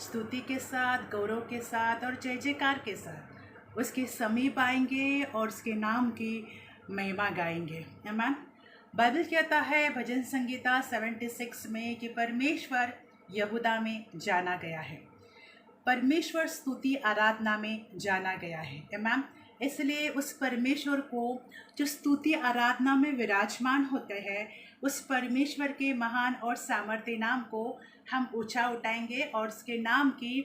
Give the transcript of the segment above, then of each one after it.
स्तुति के साथ, गौरव के साथ और जय जयकार के साथ उसके समीप आएंगे और उसके नाम की महिमा गाएंगे। आमीन। बाइबल कहता है भजन संगीता 76 में कि परमेश्वर यहूदा में जाना गया है, परमेश्वर स्तुति आराधना में जाना गया है। आमीन। इसलिए उस परमेश्वर को जो स्तुति आराधना में विराजमान होते हैं, उस परमेश्वर के महान और सामर्थ्य नाम को हम ऊंचा उठाएंगे और उसके नाम की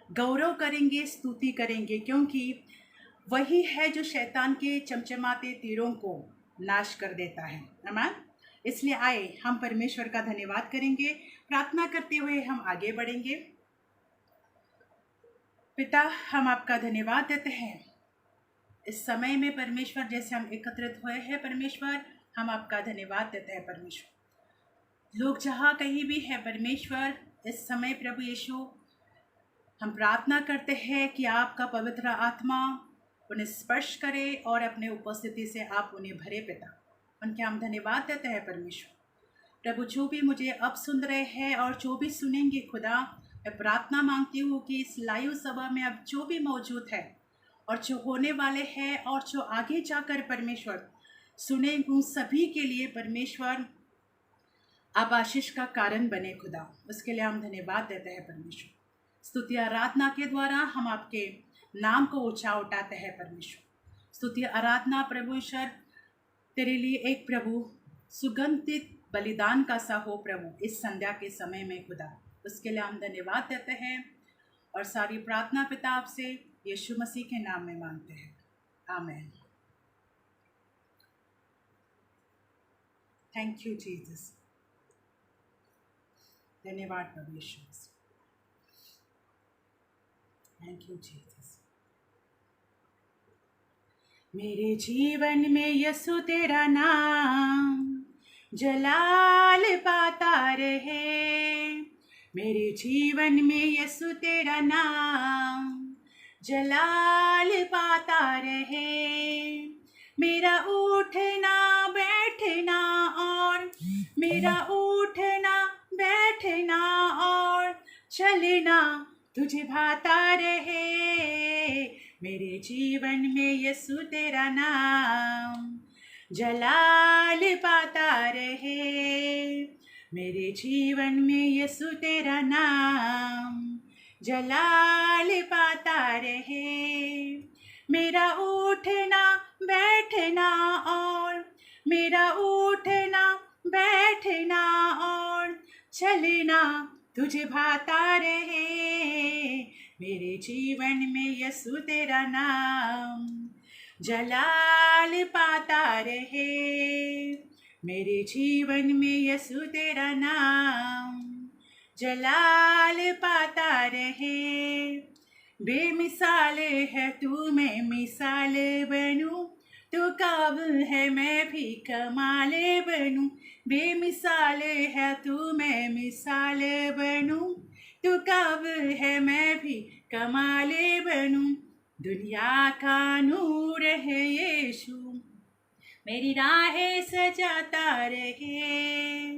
गौरव करेंगे, स्तुति करेंगे, क्योंकि वही है जो शैतान के चमचमाते तीरों को नाश कर देता है। आमीन। इसलिए आए हम परमेश्वर का धन्यवाद करेंगे। प्रार्थना करते हुए हम आगे बढ़ेंगे। पिता, हम आपका धन्यवाद देते हैं इस समय में परमेश्वर, जैसे हम एकत्रित हुए हैं परमेश्वर, हम आपका धन्यवाद देते हैं परमेश्वर। लोग जहाँ कहीं भी है परमेश्वर, इस समय प्रभु यीशु हम प्रार्थना करते हैं कि आपका पवित्र आत्मा उन्हें स्पर्श करे और अपने उपस्थिति से आप उन्हें भरे। पिता, उनके हम धन्यवाद देते हैं परमेश्वर। प्रभु, जो भी मुझे अब सुन रहे हैं और जो भी सुनेंगे खुदा, मैं प्रार्थना मांगती हूँ कि इस लाइव सभा में अब जो भी मौजूद है और जो होने वाले हैं और जो आगे जाकर परमेश्वर सुनेंगे, उन सभी के लिए परमेश्वर आप आशीष का कारण बने खुदा। उसके लिए हम धन्यवाद देते हैं परमेश्वर। स्तुति आराधना के द्वारा हम आपके नाम को ऊंचा उठाते हैं परमेश्वर। स्तुति आराधना प्रभु ईश्वर तेरे लिए एक प्रभु सुगंधित बलिदान का सा हो प्रभु इस संध्या के समय में खुदा। उसके लिए हम धन्यवाद देते हैं और सारी प्रार्थना पिता आपसे यीशु मसीह के नाम में मांगते हैं। आमीन। Thank you Jesus. धन्यवाद प्रभु यीशु मसीह। Thank you Jesus. मेरे जीवन में यीशु तेरा नाम जलाल पाता रहे, मेरे जीवन में यीशु तेरा नाम जलाल पाता रहे। मेरा उठना बैठना और मेरा उठना बैठना और चलना तुझे भाता रहे। मेरे जीवन में यीशु तेरा नाम जलाल पाता रहे, मेरे जीवन में यीशु तेरा नाम जलाल पाता रहे। मेरा उठना बैठना और मेरा उठना बैठना और चलना तुझे भाता रहे। मेरे जीवन में यीशु तेरा नाम जलाल पाता रहे, मेरे जीवन में यीशु तेरा नाम जलाल पाता रहे। बेमिसाल है तू, मैं मिसाल बनूं, तू काबिल है मैं भी कमाल बनूं। बेमिसाल है तू, मैं मिसाल बनूं, तू काबिल है मैं भी कमाल बनूं। दुनिया का नूर है यीशु, मेरी राहें सजाता रहे।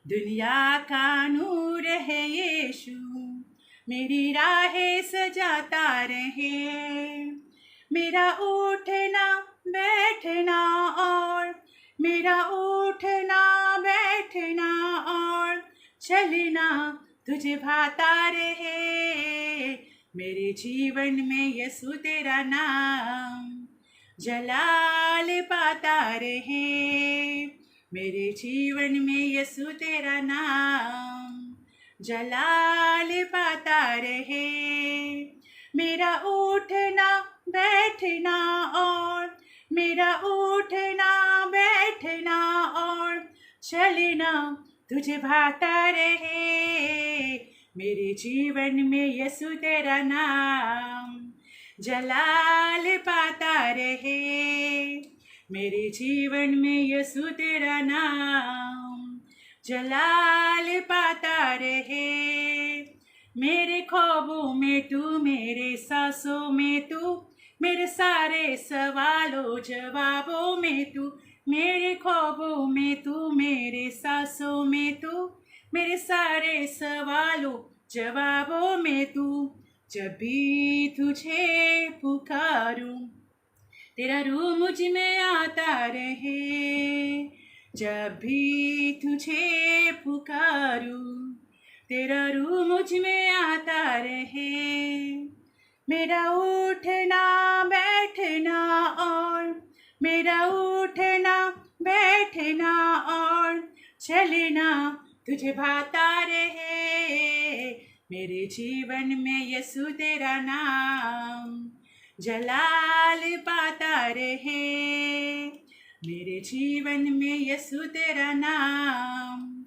दुनिया का नूर है यीशु, मेरी राहें सजाता रहे। मेरा उठना बैठना और मेरा उठना बैठना और चलना तुझे भाता रहे। मेरे जीवन में यीशु तेरा नाम जलाल पाता रहे, मेरे जीवन में यीशु तेरा नाम जलाल पाता रहे। मेरा उठना बैठना और मेरा उठना बैठना और चलना तुझे भाता रहे। मेरे जीवन में यीशु तेरा नाम जलाल पाता रहे, मेरे जीवन में यीशु तेरा नाम जलाल पाता रहे। मेरे ख्वाबों में तू, मेरे सांसों में तू, मेरे सारे सवालों जवाबों में तू। मेरे ख्वाबों में तू, मेरे सांसों में तू, मेरे सारे सवालों जवाबों में तू, जब भी तुझे पुकारूं, तेरा रूह मुझ में आता रहे। जब भी तुझे पुकारूं, तेरा रूह मुझ में आता रहे। मेरा उठना बैठना और मेरा उठना बैठना और चलना तुझे भाता रहे। मेरे जीवन में यीशु तेरा नाम जलाल पाता रहे। मेरे जीवन में यीशु तेरा नाम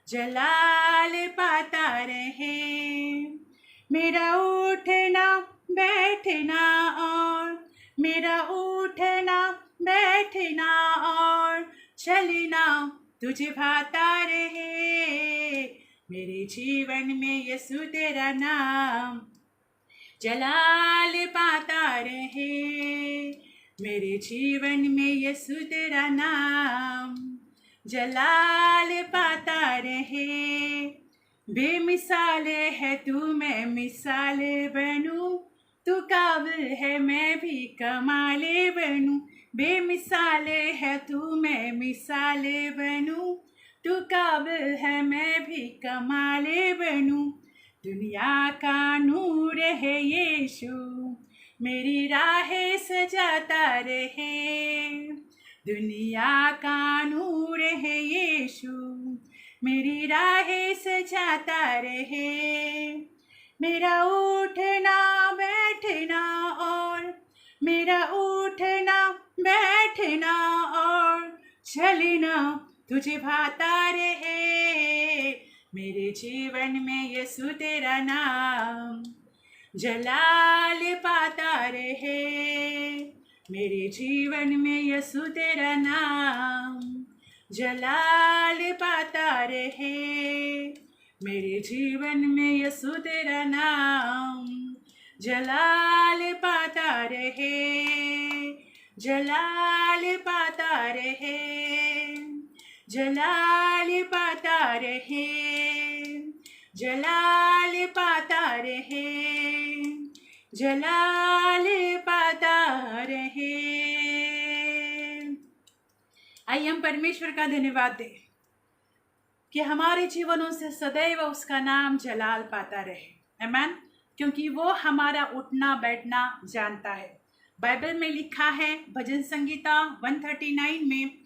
जलाल पाता रहे। मेरा उठना बैठना और मेरा उठना बैठना और चलना तुझे भाता रहे। मेरे जीवन में यीशु तेरा नाम जलाल पाता रहे। मेरे जीवन में यीशु तेरा नाम जलाल पाता रहे। बेमिसाल है तू, मैं मिसाल बनूं, तू काबिल है मैं भी कमाल बनूं। बेमिसाल है तू, मैं मिसाल बनूं, तू काबिल है मैं भी कमाल बनूं। दुनिया का नूर है यीशु, मेरी राहें सजाता रहे। दुनिया का नूर है यीशु, मेरी राहें सजाता रहे। मेरा उठना बैठना और मेरा उठना बैठना और चलना तुझे भाता रहे। मेरे जीवन में यीशु तेरा नाम जलाल पाता रहे। मेरे जीवन में यीशु तेरा नाम जलाल पाता रहे। मेरे जीवन में यीशु तेरा नाम जलाल पाता रहे। जलाल पाता रहे। जलाल पाता रहे। जलाल पाता रहे। जलाल पाता रहे। आइए हम परमेश्वर का धन्यवाद दें कि हमारे जीवनों से सदैव उसका नाम जलाल पाता रहे। आमीन। क्योंकि वो हमारा उठना बैठना जानता है। बाइबल में लिखा है भजन संगीता 139 में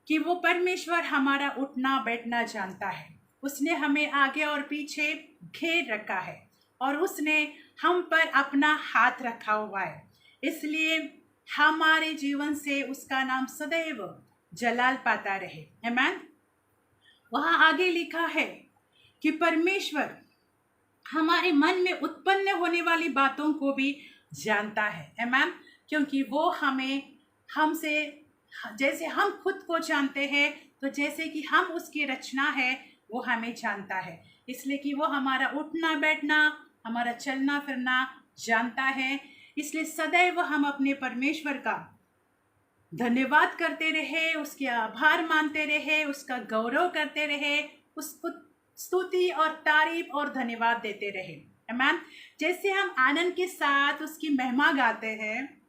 कि वो परमेश्वर हमारा उठना बैठना जानता है। उसने हमें आगे और पीछे घेर रखा है और उसने हम पर अपना हाथ रखा हुआ है। इसलिए हमारे जीवन से उसका नाम सदैव जलाल पाता रहे। आमीन। वहाँ आगे लिखा है कि परमेश्वर हमारे मन में उत्पन्न होने वाली बातों को भी जानता है। आमीन। क्योंकि वो हमें हमसे जैसे हम खुद को जानते हैं, तो जैसे कि हम उसकी रचना है वो हमें जानता है। इसलिए कि वो हमारा उठना बैठना, हमारा चलना फिरना जानता है। इसलिए सदैव हम अपने परमेश्वर का धन्यवाद करते रहे, उसके आभार मानते रहे, उसका गौरव करते रहे, उसको स्तुति और तारीफ और धन्यवाद देते रहे। आमीन। जैसे हम आनंद के साथ उसकी महिमा गाते हैं,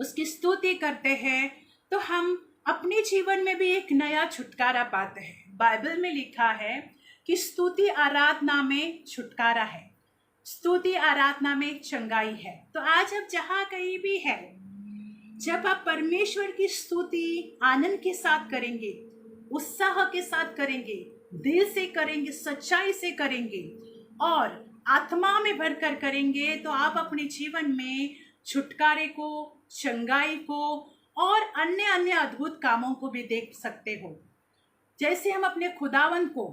उसकी स्तुति करते हैं, तो हम अपने जीवन में भी एक नया छुटकारा पाते हैं। बाइबल में लिखा है कि स्तुति आराधना में छुटकारा है, स्तुति आराधना में चंगाई है। तो आज आप जहाँ कहीं भी है, जब आप परमेश्वर की स्तुति आनंद के साथ करेंगे, उत्साह के साथ करेंगे, दिल से करेंगे, सच्चाई से करेंगे और आत्मा में भरकर करेंगे, तो आप अपने जीवन में छुटकारे को, चंगाई को और अन्य अन्य अद्भुत कामों को भी देख सकते हो। जैसे हम अपने खुदावन को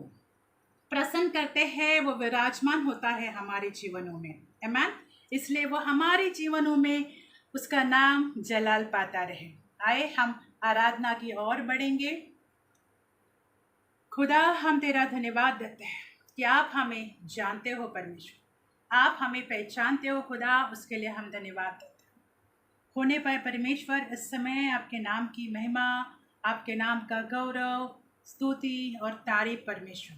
प्रसन्न करते हैं, वो विराजमान होता है हमारे जीवनों में। आमीन। इसलिए वो हमारे जीवनों में उसका नाम जलाल पाता रहे। आए हम आराधना की ओर बढ़ेंगे। खुदा, हम तेरा धन्यवाद देते हैं कि आप हमें जानते हो परमेश्वर, आप हमें पहचानते हो खुदा, उसके लिए हम धन्यवाद देते हैं। होने पर परमेश्वर इस समय आपके नाम की महिमा, आपके नाम का गौरव, स्तुति और तारीफ परमेश्वर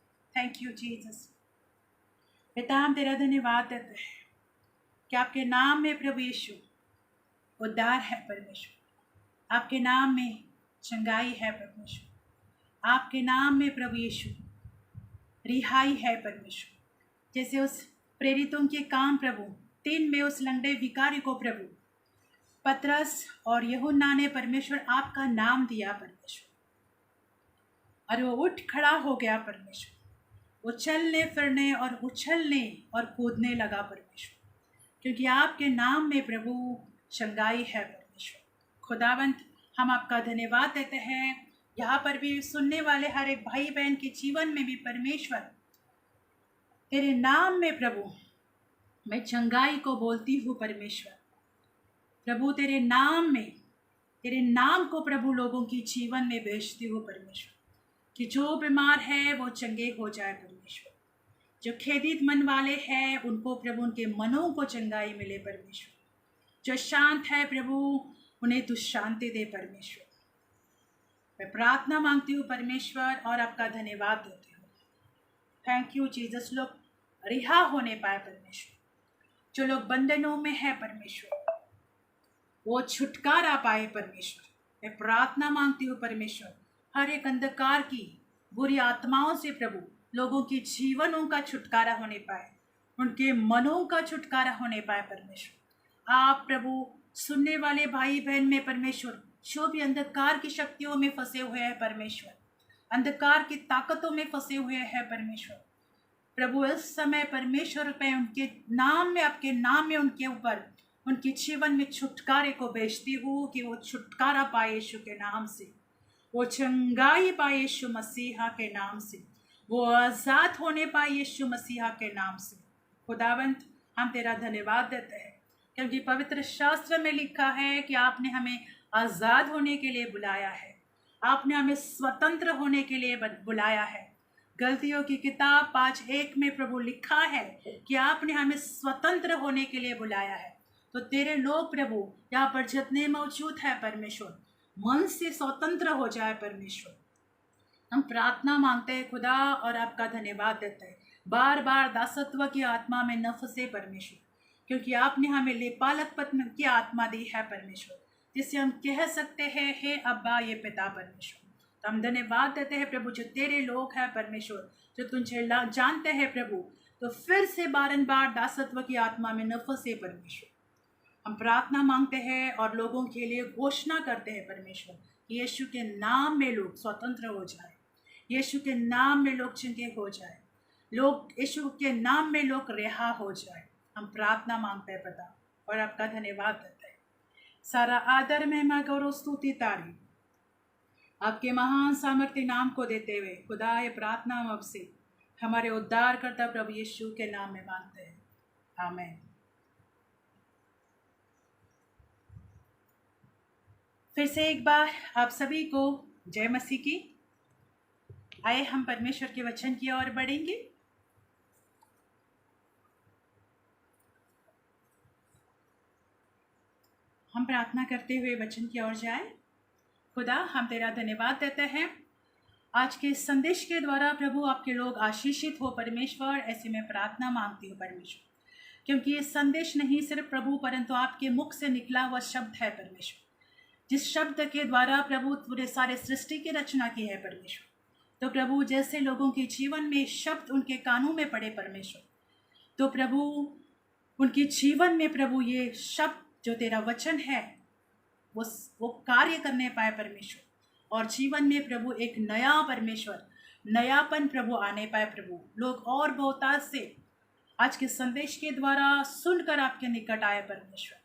थैंक यू जीसस। पिता हम तेरा धन्यवाद देते हैं कि आपके नाम में प्रभु यीशु उद्धार है परमेश्वर, आपके नाम में चंगाई है परमेश्वर, आपके नाम में प्रभु यीशु रिहाई है परमेश्वर। जैसे उस प्रेरितों के काम प्रभु 3 में उस लंगड़े भिखारी को प्रभु पतरस और यूहन्ना ने परमेश्वर आपका नाम दिया परमेश्वर, और वो उठ खड़ा हो गया परमेश्वर, वो चलने फिरने और उछलने और कूदने लगा परमेश्वर, क्योंकि आपके नाम में प्रभु चंगाई है परमेश्वर। खुदावंत हम आपका धन्यवाद देते हैं, यहाँ पर भी सुनने वाले हर एक भाई बहन के जीवन में भी परमेश्वर तेरे नाम में प्रभु मैं चंगाई को बोलती हूँ परमेश्वर। प्रभु तेरे नाम में, तेरे नाम को प्रभु लोगों की जीवन में भेजती हूँ परमेश्वर, कि जो बीमार है वो चंगे हो जाए परमेश्वर, जो खेदित मन वाले हैं उनको प्रभु उनके मनों को चंगाई मिले परमेश्वर, जो शांत है प्रभु उन्हें तू शांति दे परमेश्वर। मैं प्रार्थना मांगती हूँ परमेश्वर और आपका धन्यवाद देती हूँ। Thank you Jesus. लोग रिहा होने पाए परमेश्वर, जो लोग बंधनों में है परमेश्वर वो छुटकारा पाए परमेश्वर। मैं प्रार्थना मांगती हूँ परमेश्वर, हर एक अंधकार की बुरी आत्माओं से प्रभु लोगों के जीवनों का छुटकारा होने पाए, उनके मनों का छुटकारा होने पाए परमेश्वर। आप प्रभु सुनने वाले भाई बहन में परमेश्वर जो भी अंधकार की शक्तियों में फंसे हुए हैं परमेश्वर, अंधकार की ताकतों में फंसे हुए हैं परमेश्वर, प्रभु इस समय परमेश्वर पे उनके नाम में, आपके नाम में उनके ऊपर उनके जीवन में छुटकारे को भेजती हूँ कि वो छुटकारा पाए यीशु के नाम से, वो चंगाई पाए यीशु मसीहा के नाम से, वो आज़ाद होने पाए यीशु मसीहा के नाम से। खुदावंत हम तेरा धन्यवाद देते हैं, क्योंकि पवित्र शास्त्र में लिखा है कि आपने हमें आज़ाद होने के लिए बुलाया है, आपने हमें स्वतंत्र होने के लिए बुलाया है। गलतियों की किताब 5:1 में प्रभु लिखा है कि आपने हमें स्वतंत्र होने के लिए बुलाया है। तो तेरे लोग प्रभु यहाँ पर जितने मौजूद है परमेश्वर मन से स्वतंत्र हो जाए परमेश्वर। हम प्रार्थना मांगते हैं खुदा और आपका धन्यवाद देते हैं, बार बार दासत्व की आत्मा में न फंसे परमेश्वर, क्योंकि आपने हमें लेपालकपत की आत्मा दी है परमेश्वर, जिससे हम कह सकते हैं हे अब्बा ये पिता परमेश्वर। तो हम धन्यवाद देते हैं प्रभु, जो तेरे लोग हैं परमेश्वर, जो तुझे जानते हैं प्रभु, तो फिर से बारंबार दासत्व की आत्मा में न फंसे परमेश्वर। हम प्रार्थना मांगते हैं और लोगों के लिए घोषणा करते हैं परमेश्वर, यीशु के नाम में लोग स्वतंत्र हो जाए, यीशु के नाम में लोग चंगे हो जाए, लोग यीशु के नाम में लोग रिहा हो जाए। हम प्रार्थना मांगते हैं पिता और आपका धन्यवाद देते हैं। सारा आदर महिमा गौरव स्तुति तारीफ आपके महान सामर्थ्य नाम को देते हुए खुदा ये प्रार्थना हम अब से हमारे उद्धारकर्ता प्रभु यीशु के नाम में मांगते हैं, आमीन। फिर से एक बार आप सभी को जय मसीह की। आए हम परमेश्वर के वचन की ओर बढ़ेंगे। हम प्रार्थना करते हुए वचन की ओर जाए। खुदा हम तेरा धन्यवाद देते हैं आज के इस संदेश के द्वारा प्रभु आपके लोग आशीषित हो परमेश्वर, ऐसे मैं प्रार्थना मांगती हूँ परमेश्वर, क्योंकि ये संदेश नहीं सिर्फ प्रभु परंतु आपके मुख से निकला हुआ शब्द है परमेश्वर, जिस शब्द के द्वारा प्रभु पूरे सारे सृष्टि की रचना की है परमेश्वर। तो प्रभु जैसे लोगों के जीवन में शब्द उनके कानों में पड़े परमेश्वर, तो प्रभु उनके जीवन में प्रभु ये शब्द जो तेरा वचन है वो कार्य करने पाए परमेश्वर, और जीवन में प्रभु एक नया परमेश्वर नयापन प्रभु आने पाए प्रभु। लोग और बहुतायत से आज के संदेश के द्वारा सुनकर आपके निकट आए परमेश्वर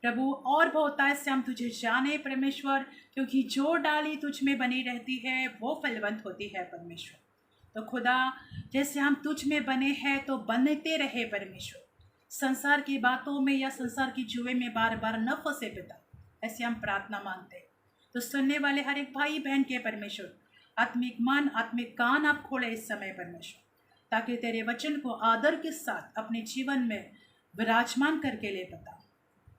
प्रभु, और बहुतायत से हम तुझे जाने परमेश्वर, क्योंकि जो डाली तुझ में बनी रहती है वो फलवंत होती है परमेश्वर। तो खुदा जैसे हम तुझ में बने हैं तो बनते रहे परमेश्वर, संसार की बातों में या संसार की जुए में बार बार न फंसे पिता, ऐसे हम प्रार्थना मांगते हैं। तो सुनने वाले हर एक भाई बहन के परमेश्वर आत्मिक मन आत्मिक कान आप खोले इस समय परमेश्वर, ताकि तेरे वचन को आदर के साथ अपने जीवन में विराजमान करके ले पिता।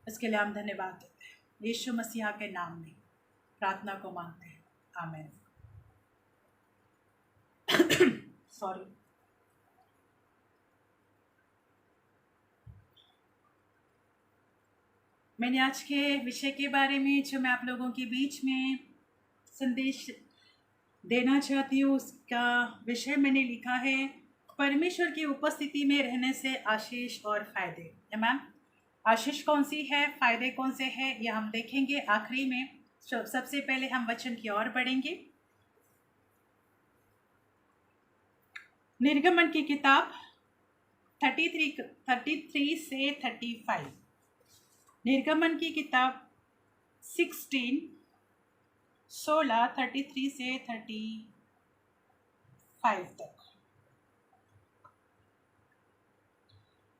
इसके लिए हम धन्यवाद देते हैं, यीशु मसीहा के नाम में प्रार्थना को मांगते हैं, आमीन। सॉरी। मैंने आज के विषय के बारे में जो मैं आप लोगों के बीच में संदेश देना चाहती हूँ, उसका विषय मैंने लिखा है परमेश्वर की उपस्थिति में रहने से आशीष और फायदे। मैम, आशीष कौन सी है, फायदे कौन से हैं, यह हम देखेंगे आखिरी में। सबसे पहले हम वचन की ओर बढ़ेंगे। निर्गमन की किताब 33 से 35। निर्गमन की किताब 16 33 से 35 तक।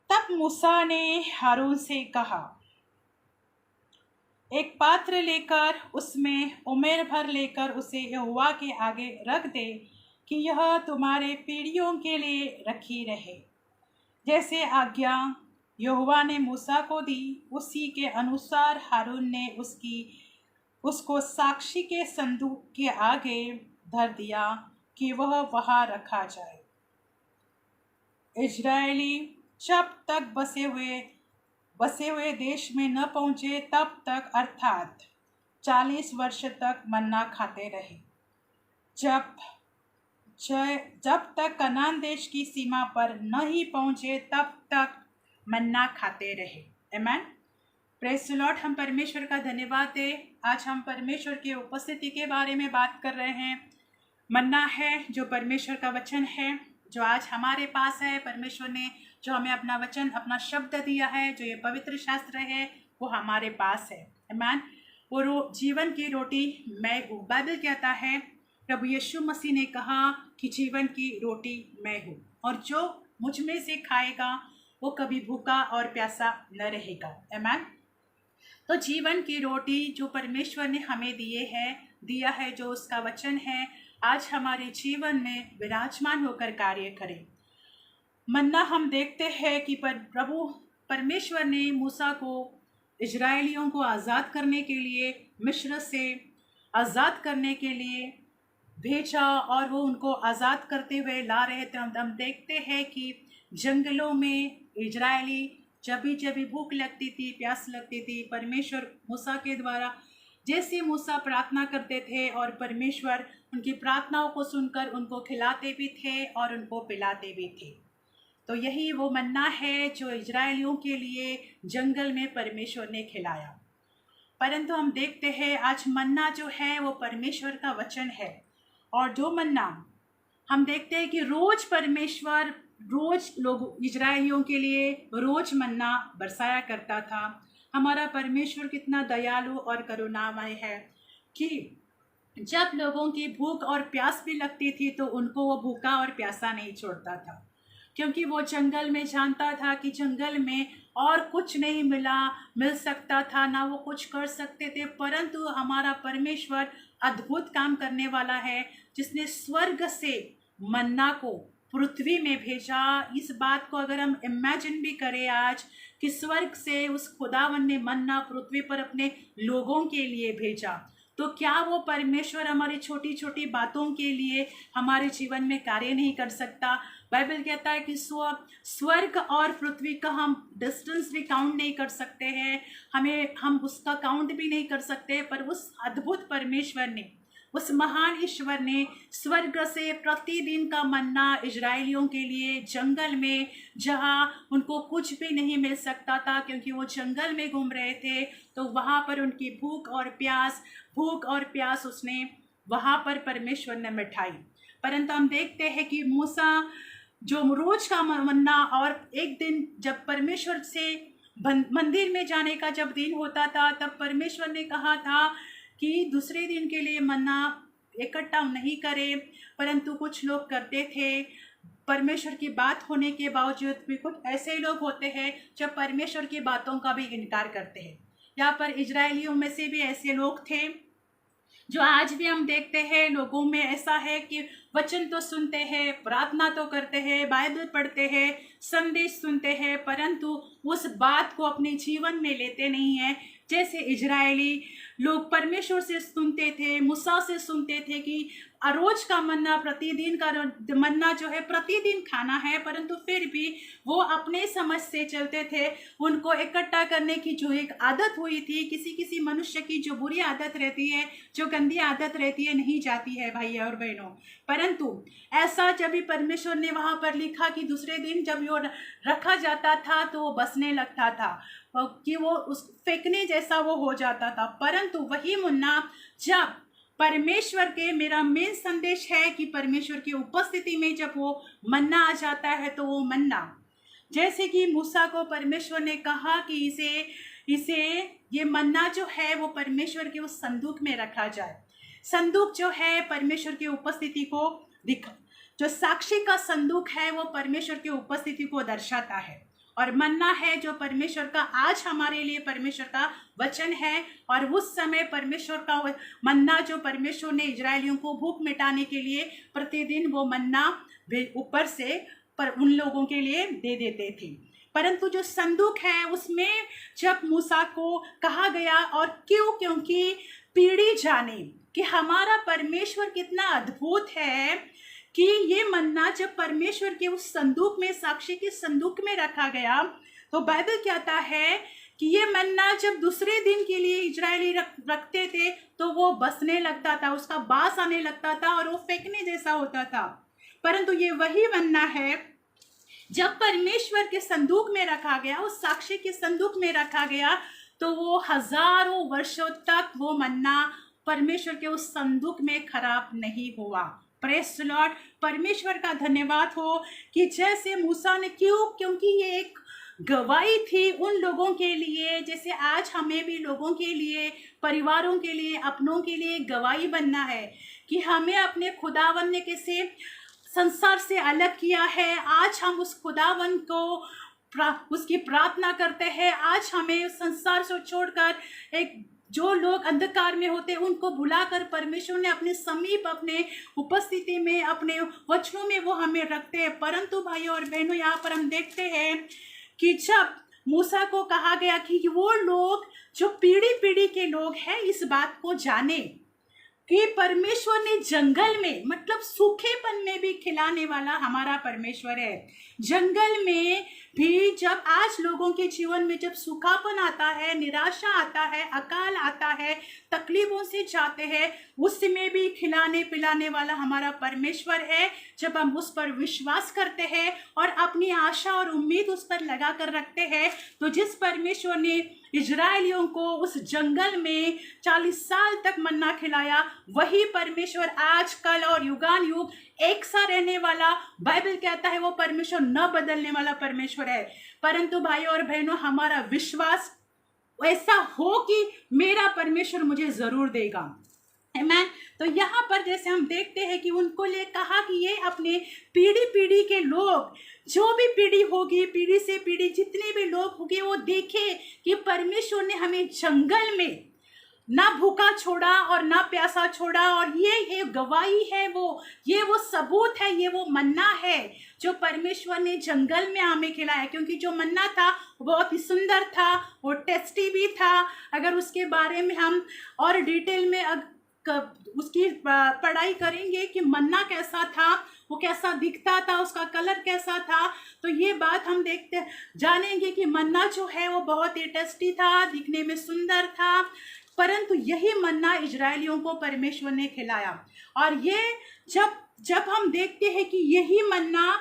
तब मूसा ने हारून से कहा, एक पात्र लेकर उसमें उमेर भर लेकर उसे यहोवा के आगे रख दे कि यह तुम्हारे पीढ़ियों के लिए रखी रहे। जैसे आज्ञा यहोवा ने मूसा को दी, उसी के अनुसार हारून ने उसको साक्षी के संदूक के आगे धर दिया कि वह वहां रखा जाए। इजरायली जब तक बसे हुए देश में न पहुंचे तब तक, अर्थात 40 वर्ष तक मन्ना खाते रहे। जब तक कनान देश की सीमा पर नहीं पहुंचे तब तक मन्ना खाते रहे। आमीन। Praise the Lord. हम परमेश्वर का धन्यवाद दें। आज हम परमेश्वर की उपस्थिति के बारे में बात कर रहे हैं। मन्ना है जो परमेश्वर का वचन है, जो आज हमारे पास है। परमेश्वर ने जो हमें अपना वचन, अपना शब्द दिया है, जो ये पवित्र शास्त्र है, वो हमारे पास है। आमीन। वो जीवन की रोटी मैं हूँ। बाइबल कहता है, प्रभु यीशु मसीह ने कहा कि जीवन की रोटी मैं हूँ, और जो मुझ में से खाएगा वो कभी भूखा और प्यासा न रहेगा। आमीन। तो जीवन की रोटी जो परमेश्वर ने हमें दिया है, जो उसका वचन है, आज हमारे जीवन में विराजमान होकर कार्य करे। मन्ना हम देखते हैं कि प्रभु परमेश्वर ने मूसा को इजरायलियों को आज़ाद करने के लिए, मिस्र से आज़ाद करने के लिए भेजा, और वो उनको आज़ाद करते हुए ला रहे थे। हम देखते हैं कि जंगलों में इजरायली जब भी भूख लगती थी, प्यास लगती थी, परमेश्वर मूसा के द्वारा जैसे मूसा प्रार्थना करते थे, और परमेश्वर उनकी प्रार्थनाओं को सुनकर उनको खिलाते भी थे और उनको पिलाते भी थे। तो यही वो मन्ना है जो इजरायलियों के लिए जंगल में परमेश्वर ने खिलाया। परंतु हम देखते हैं आज मन्ना जो है वो परमेश्वर का वचन है, और जो मन्ना हम देखते हैं कि रोज लोग इजरायलियों के लिए रोज मन्ना बरसाया करता था। हमारा परमेश्वर कितना दयालु और करुणामय है कि जब लोगों की भूख और प्यास भी लगती थी तो उनको वो भूखा और प्यासा नहीं छोड़ता था, क्योंकि वो जंगल में जानता था कि जंगल में और कुछ नहीं मिल सकता था, ना वो कुछ कर सकते थे। परंतु हमारा परमेश्वर अद्भुत काम करने वाला है, जिसने स्वर्ग से मन्ना को पृथ्वी में भेजा। इस बात को अगर हम इमेजिन भी करें आज कि स्वर्ग से उस खुदावन ने मन्ना पृथ्वी पर अपने लोगों के लिए भेजा, तो क्या वो परमेश्वर हमारी छोटी छोटी बातों के लिए हमारे जीवन में कार्य नहीं कर सकता? बाइबल कहता है कि स्वर्ग और पृथ्वी का हम डिस्टेंस भी काउंट नहीं कर सकते हैं, हम उसका काउंट भी नहीं कर सकते। पर उस अद्भुत परमेश्वर ने, उस महान ईश्वर ने स्वर्ग से प्रतिदिन का मन्ना इजरायलियों के लिए जंगल में, जहाँ उनको कुछ भी नहीं मिल सकता था क्योंकि वो जंगल में घूम रहे थे, तो वहाँ पर उनकी भूख और प्यास उसने वहाँ पर परमेश्वर ने मिटाई। परंतु हम देखते हैं कि मूसा जो रोज का मन्ना, और एक दिन जब परमेश्वर से मंदिर में जाने का जब दिन होता था, तब परमेश्वर ने कहा था कि दूसरे दिन के लिए मन्ना इकट्ठा नहीं करें। परंतु कुछ लोग करते थे, परमेश्वर की बात होने के बावजूद भी कुछ ऐसे लोग होते हैं जो परमेश्वर की बातों का भी इनकार करते हैं। यहाँ पर इजरायलियों में से भी ऐसे लोग थे जो आज भी हम देखते हैं। लोगों में ऐसा है कि वचन तो सुनते हैं, प्रार्थना तो करते हैं, बाइबल पढ़ते हैं, संदेश सुनते हैं, परंतु उस बात को अपने जीवन में लेते नहीं हैं। जैसे इजरायली लोग परमेश्वर से सुनते थे, मूसा से सुनते थे कि रोज का मन्ना, प्रतिदिन का मन्ना जो है प्रतिदिन खाना है, परंतु फिर भी वो अपने समझ से चलते थे। उनको इकट्ठा करने की जो एक आदत हुई थी, किसी किसी मनुष्य की जो बुरी आदत रहती है, जो गंदी आदत रहती है, नहीं जाती है भाई और बहनों। परंतु ऐसा जब भी परमेश्वर ने वहां पर लिखा कि दूसरे दिन जब वो रखा जाता था तो वो बसने लगता था, कि वो उस फेंकने जैसा वो हो जाता था। परंतु वही मन्ना जब परमेश्वर के, मेरा मेन संदेश है कि परमेश्वर की उपस्थिति में जब वो मन्ना आ जाता है तो वो मन्ना, जैसे कि मूसा को परमेश्वर ने कहा कि इसे ये मन्ना जो है वो परमेश्वर के उस संदूक में रखा जाए। संदूक जो है परमेश्वर की उपस्थिति को जो साक्षी का संदूक है वो परमेश्वर की उपस्थिति को दर्शाता है, और मन्ना है जो परमेश्वर का आज हमारे लिए परमेश्वर का वचन है। और उस समय परमेश्वर का मन्ना जो परमेश्वर ने इजरायलियों को भूख मिटाने के लिए प्रतिदिन वो मन्ना ऊपर से पर उन लोगों के लिए दे देते थे। परंतु जो संदूक है उसमें जब मूसा को कहा गया, और क्योंकि पीढ़ी जाने कि हमारा परमेश्वर कितना अद्भुत है, कि ये मन्ना जब परमेश्वर के उस संदूक में, साक्षी के संदूक में रखा गया, तो बाइबल कहता है कि ये मन्ना जब दूसरे दिन के लिए इजरायली रखते थे तो वो बसने लगता था, उसका बास आने लगता था और वो फेंकने जैसा होता था। परंतु ये वही मन्ना है जब परमेश्वर के संदूक में रखा गया, उस साक्षी के संदूक में रखा गया, तो वो हजारों वर्षों तक वो मन्ना परमेश्वर के उस संदूक में खराब नहीं हुआ। प्रेज द लॉर्ड, परमेश्वर का धन्यवाद हो कि जैसे मूसा ने, क्योंकि ये एक गवाही थी उन लोगों के लिए, जैसे आज हमें भी लोगों के लिए, परिवारों के लिए, अपनों के लिए गवाही बनना है कि हमें अपने खुदावन ने कैसे संसार से अलग किया है। आज हम उस खुदावन को उसकी प्रार्थना करते हैं। आज हमें संसार से छोड़कर एक जो लोग अंधकार में होते उनको बुलाकर परमेश्वर ने अपने समीप, अपने उपस्थिति में, अपने वचनों में वो हमें रखते हैं। परंतु भाइयों और बहनों, यहाँ पर हम देखते हैं कि जब मूसा को कहा गया कि वो लोग जो पीढ़ी पीढ़ी के लोग हैं इस बात को जाने कि परमेश्वर ने जंगल में, मतलब सूखेपन में भी खिलाने वाला हमारा परमेश्वर है। जंगल में भी जब आज लोगों के जीवन में जब सूखापन आता है, निराशा आता है, अकाल आता है, तकलीफों से जाते हैं, उसमें भी खिलाने पिलाने वाला हमारा परमेश्वर है। जब हम उस पर विश्वास करते हैं और अपनी आशा और उम्मीद उस पर लगा कर रखते हैं, तो जिस परमेश्वर ने इजरायलियों को उस जंगल में 40 साल तक मन्ना खिलाया, वही परमेश्वर आज, कल और युगान युग एक सा रहने वाला, बाइबल कहता है वो परमेश्वर न बदलने वाला परमेश्वर है। परंतु भाइयों और बहनों, हमारा विश्वास ऐसा हो कि मेरा परमेश्वर मुझे जरूर देगा। आमीन। तो यहाँ पर जैसे हम देखते हैं कि उनको ले कहा कि ये अपने पीढ़ी पीढ़ी के लोग, जो भी पीढ़ी होगी, पीढ़ी से पीढ़ी जितने भी लोग होंगे, वो देखे कि परमेश्वर ने हमें जंगल में ना भूखा छोड़ा और ना प्यासा छोड़ा। और ये गवाही है, ये वो सबूत है, ये वो मन्ना है जो परमेश्वर ने जंगल में हमें खिलाया। क्योंकि जो मन्ना था वो बहुत ही सुंदर था, वो टेस्टी भी था। अगर उसके बारे में हम और डिटेल में उसकी पढ़ाई करेंगे कि मन्ना कैसा था, वो कैसा दिखता था, उसका कलर कैसा था, तो ये बात हम देखते जानेंगे कि मन्ना जो है वो बहुत ही टेस्टी था, दिखने में सुंदर था। परंतु यही मन्ना इजरायलियों को परमेश्वर ने खिलाया। और ये जब हम देखते हैं कि यही मन्ना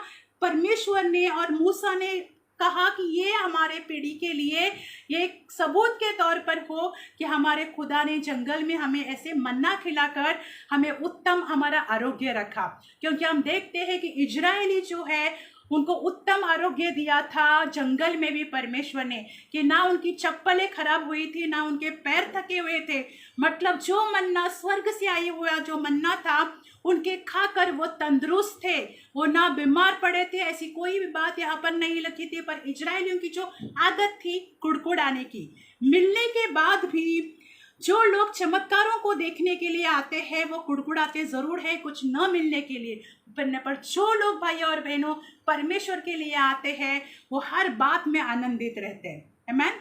परमेश्वर ने और मूसा ने कहा कि ये हमारे पीढ़ी के लिए ये एक सबूत के तौर पर हो कि हमारे खुदा ने जंगल में हमें ऐसे मन्ना खिलाकर हमें उत्तम हमारा आरोग्य रखा। क्योंकि हम देखते हैं कि इजरायली जो है उनको उत्तम आरोग्य दिया था जंगल में भी परमेश्वर ने, कि ना उनकी चप्पलें खराब हुई थी, ना उनके पैर थके हुए थे। मतलब जो मन्ना स्वर्ग से आया हुआ जो मन्ना था, उनके खाकर वो तंदुरुस्त थे, वो ना बीमार पड़े थे। ऐसी कोई भी बात यहाँ पर नहीं लिखी थी। पर इजरायलियों की जो आदत थी कुड़कुड़ाने की, मिलने के बाद भी जो लोग चमत्कारों को देखने के लिए आते हैं वो कुड़कुड़ाते जरूर है कुछ न मिलने के लिए, पर जो लोग भाई और बहनों परमेश्वर के लिए आते हैं वो हर बात में आनंदित रहते हैं। आमीन।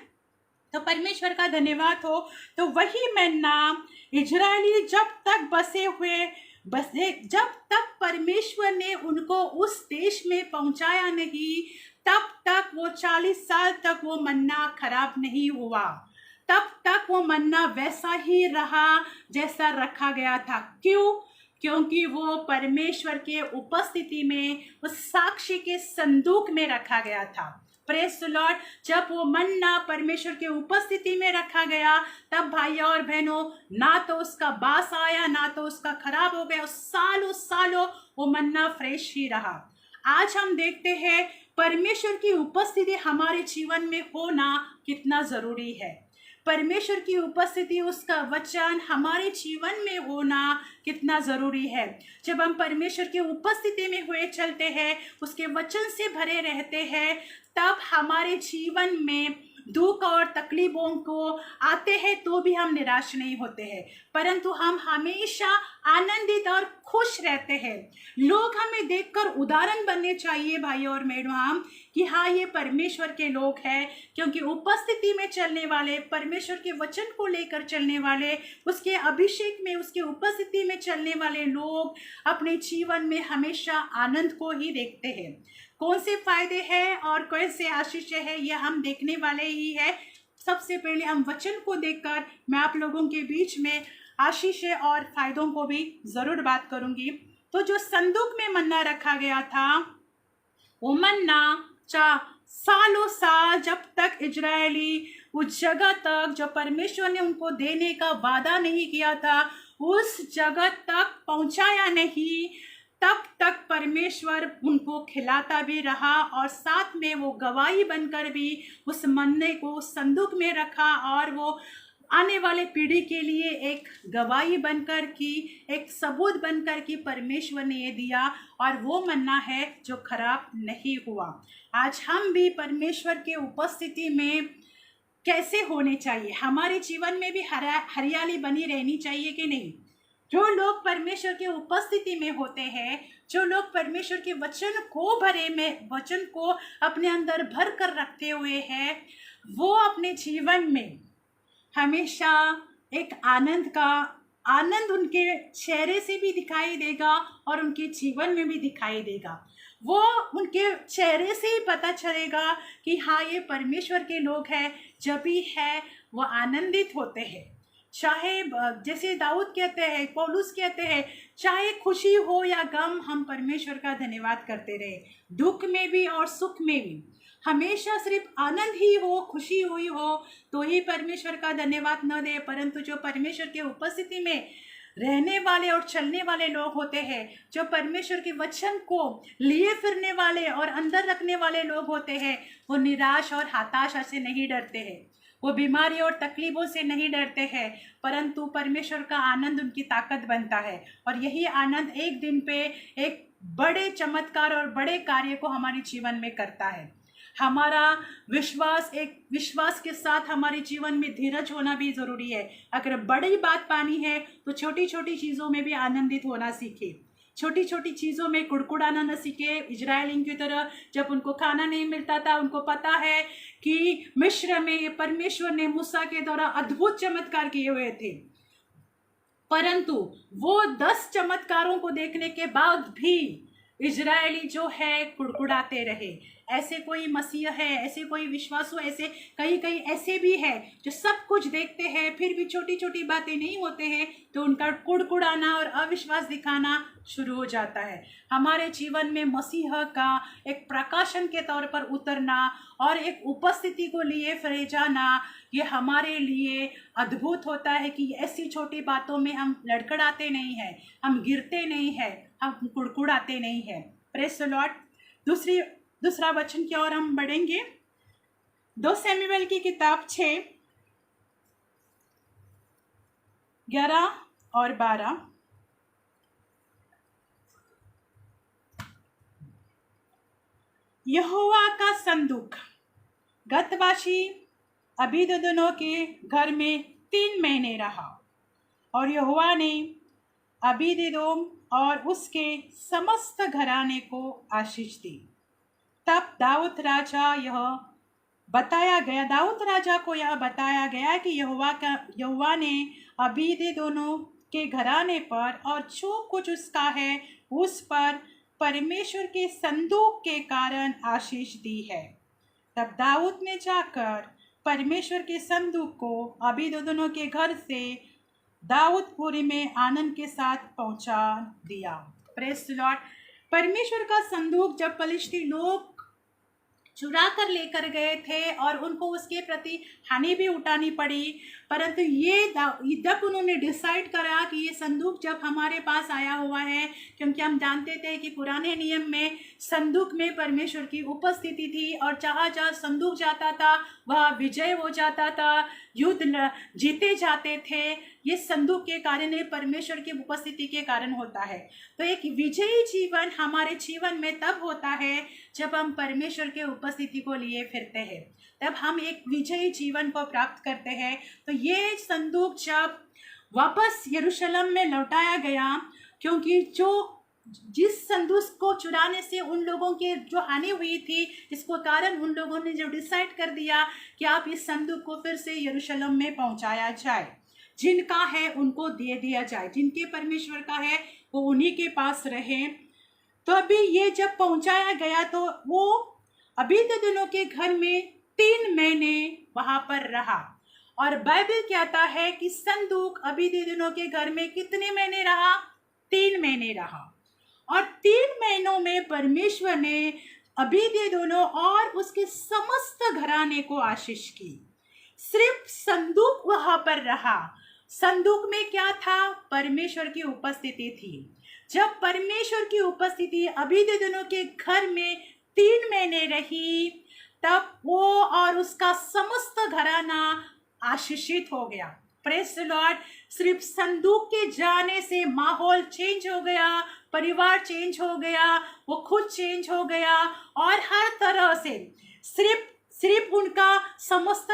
तो परमेश्वर का धन्यवाद हो। तो वही मन्ना इजरायली जब तक परमेश्वर ने उनको उस देश में पहुंचाया नहीं, तब तक वो 40 साल तक वो मन्ना खराब नहीं हुआ। तब तक वो मन्ना वैसा ही रहा जैसा रखा गया था। क्यों? क्योंकि वो परमेश्वर के उपस्थिति में उस साक्षी के संदूक में रखा गया था। Praise the Lord. जब वो मन्ना परमेश्वर के उपस्थिति में रखा गया, तब भाइयों और बहनों, ना तो उसका बास आया, ना तो उसका खराब हो गया। सालों सालों वो मन्ना फ्रेश ही रहा। आज हम देखते हैं परमेश्वर की उपस्थिति हमारे जीवन में होना कितना जरूरी है। परमेश्वर की उपस्थिति, उसका वचन हमारे जीवन में होना कितना जरूरी है। जब हम परमेश्वर की उपस्थिति में हुए चलते हैं, उसके वचन से भरे रहते हैं, तब हमारे जीवन में दुख और तकलीफों को आते हैं तो भी हम निराश नहीं होते हैं, परंतु हम हमेशा आनंदित और खुश रहते हैं। लोग हमें देखकर उदाहरण बनने चाहिए भाइयों और बहनों, कि हाँ, ये परमेश्वर के लोग हैं, क्योंकि उपस्थिति में चलने वाले, परमेश्वर के वचन को लेकर चलने वाले, उसके अभिषेक में, उसके उपस्थिति में चलने वाले लोग अपने जीवन में हमेशा आनंद को ही देखते हैं। कौन से फायदे हैं और कौन से आशीष है, ये हम देखने वाले ही है। सबसे पहले हम वचन को देखकर मैं आप लोगों के बीच में आशीष और फायदों को भी जरूर बात करूंगी। तो जो संदूक में मन्ना रखा गया था, वो मन्ना सालों साल, जब तक इजरायली उस जगह तक जो परमेश्वर ने उनको देने का वादा नहीं किया था, उस जगह तक पहुंचाया नहीं, तब तक परमेश्वर उनको खिलाता भी रहा और साथ में वो गवाही बनकर भी उस मन्ने को संदूक में रखा, और वो आने वाले पीढ़ी के लिए एक गवाही बनकर की, एक सबूत बनकर की परमेश्वर ने ये दिया, और वो मन्ना है जो खराब नहीं हुआ। आज हम भी परमेश्वर के उपस्थिति में कैसे होने चाहिए? हमारे जीवन में भी हरियाली बनी रहनी चाहिए कि नहीं? जो लोग परमेश्वर के उपस्थिति में होते हैं, जो लोग परमेश्वर के वचन को अपने अंदर भर कर रखते हुए हैं, वो अपने जीवन में हमेशा एक आनंद उनके चेहरे से भी दिखाई देगा और उनके जीवन में भी दिखाई देगा। वो उनके चेहरे से ही पता चलेगा कि हाँ, ये परमेश्वर के लोग हैं। जब भी है वो आनंदित होते हैं। चाहे जैसे दाऊद कहते हैं, पौलुस कहते हैं, चाहे खुशी हो या गम, हम परमेश्वर का धन्यवाद करते रहे। दुख में भी और सुख में भी हमेशा सिर्फ आनंद ही हो, खुशी हुई हो तो ही परमेश्वर का धन्यवाद न दे, परंतु जो परमेश्वर के उपस्थिति में रहने वाले और चलने वाले लोग होते हैं, जो परमेश्वर के वचन को लिए फिरने वाले और अंदर रखने वाले लोग होते हैं, वो निराश और हताशा से नहीं डरते हैं, वो बीमारी और तकलीफों से नहीं डरते हैं, परंतु परमेश्वर का आनंद उनकी ताकत बनता है। और यही आनंद एक दिन पे एक बड़े चमत्कार और बड़े कार्य को हमारे जीवन में करता है। हमारा विश्वास के साथ हमारे जीवन में धीरज होना भी जरूरी है। अगर बड़ी बात पानी है तो छोटी छोटी चीज़ों में भी आनंदित होना सीखे, छोटी छोटी चीज़ों में कुड़कुड़ाना न सीखे। इजरायलियों की तरह जब उनको खाना नहीं मिलता था, उनको पता है कि मिस्र में परमेश्वर ने मूसा के द्वारा अद्भुत चमत्कार किए हुए थे, परंतु वो 10 चमत्कारों को देखने के बाद भी इजरायली जो है कुड़कुड़ाते रहे। ऐसे कोई मसीह है, ऐसे कोई विश्वासु, ऐसे कई ऐसे भी है जो सब कुछ देखते हैं, फिर भी छोटी छोटी बातें नहीं होते हैं तो उनका कुड़कुड़ाना और अविश्वास दिखाना शुरू हो जाता है। हमारे जीवन में मसीह का एक प्रकाशन के तौर पर उतरना और एक उपस्थिति को लिए फिरे जाना, ये हमारे लिए अद्भुत होता है कि ऐसी छोटी बातों में हम लड़खड़ाते नहीं हैं, हम गिरते नहीं हैं, हम कुड़कुड़ाते नहीं हैं। Praise the Lord. दूसरा वचन की ओर हम बढ़ेंगे। 2 शमूएल की किताब 6:11 और 12। यहोवा का संदूक गतवासी अबीदोदों के घर में 3 महीने रहा, और यहोवा ने अबीदोम और उसके समस्त घराने को आशीष दी। तब दाऊद राजा यह बताया गया, दाऊद राजा को यह बताया गया कि यहोवा ने अबीद दोनों के घराने पर और जो कुछ उसका है उस पर परमेश्वर के संदूक के कारण आशीष दी है। तब दाऊद ने जाकर परमेश्वर के संदूक को अबीदोदोनों के घर से दाऊदपुरी में आनंद के साथ पहुंचा दिया। Praise the Lord. परमेश्वर का संदूक जब फलिश्ती लोग चुरा कर लेकर गए थे और उनको उसके प्रति हानि भी उठानी पड़ी, परंतु जब उन्होंने डिसाइड करा कि ये संदूक जब हमारे पास आया हुआ है, क्योंकि हम जानते थे कि पुराने नियम में संदूक में परमेश्वर की उपस्थिति थी और जहाँ जहाँ संदूक जाता था वह विजय हो जाता था, युद्ध जीते जाते थे। ये संदूक के कारण, परमेश्वर की उपस्थिति के कारण होता है। तो एक विजयी जीवन हमारे जीवन में तब होता है जब हम परमेश्वर के उपस्थिति को लिए फिरते हैं, तब हम एक विजयी जीवन को प्राप्त करते हैं। तो ये संदूक जब वापस यरूशलेम में लौटाया गया, क्योंकि जिस संदूक को चुराने से उन लोगों की जो हानि हुई थी, इसको कारण उन लोगों ने जो डिसाइड कर दिया कि आप इस संदूक को फिर से यरूशलेम में पहुंचाया जाए, जिनका है उनको दे दिया जाए, जिनके परमेश्वर का है वो उन्हीं के पास रहे। तो अभी ये जब पहुंचाया गया तो वो अबीदोदोनों के घर में 3 महीने वहां पर रहा। और बाइबल कहता है कि संदूक अबीदोदोनों के घर में कितने महीने रहा? 3 महीने रहा। और 3 महीनों में परमेश्वर ने अबीदोदोनों और उसके समस्त घराने को आशीष की। सिर्फ संदूक वहां पर रहा। संदूक में क्या था? परमेश्वर की उपस्थिति थी। जब परमेश्वर की उपस्थिति अबीदोदोनों के घर में 3 महीने रही, तब वो और उसका समस्त घराना आशीषित हो गया। Praise the Lord. सिर्फ संदूक के जाने से माहौल चेंज हो गया, परिवार चेंज हो गया, वो खुद चेंज हो गया और हर तरह से सिर्फ उनका समस्त,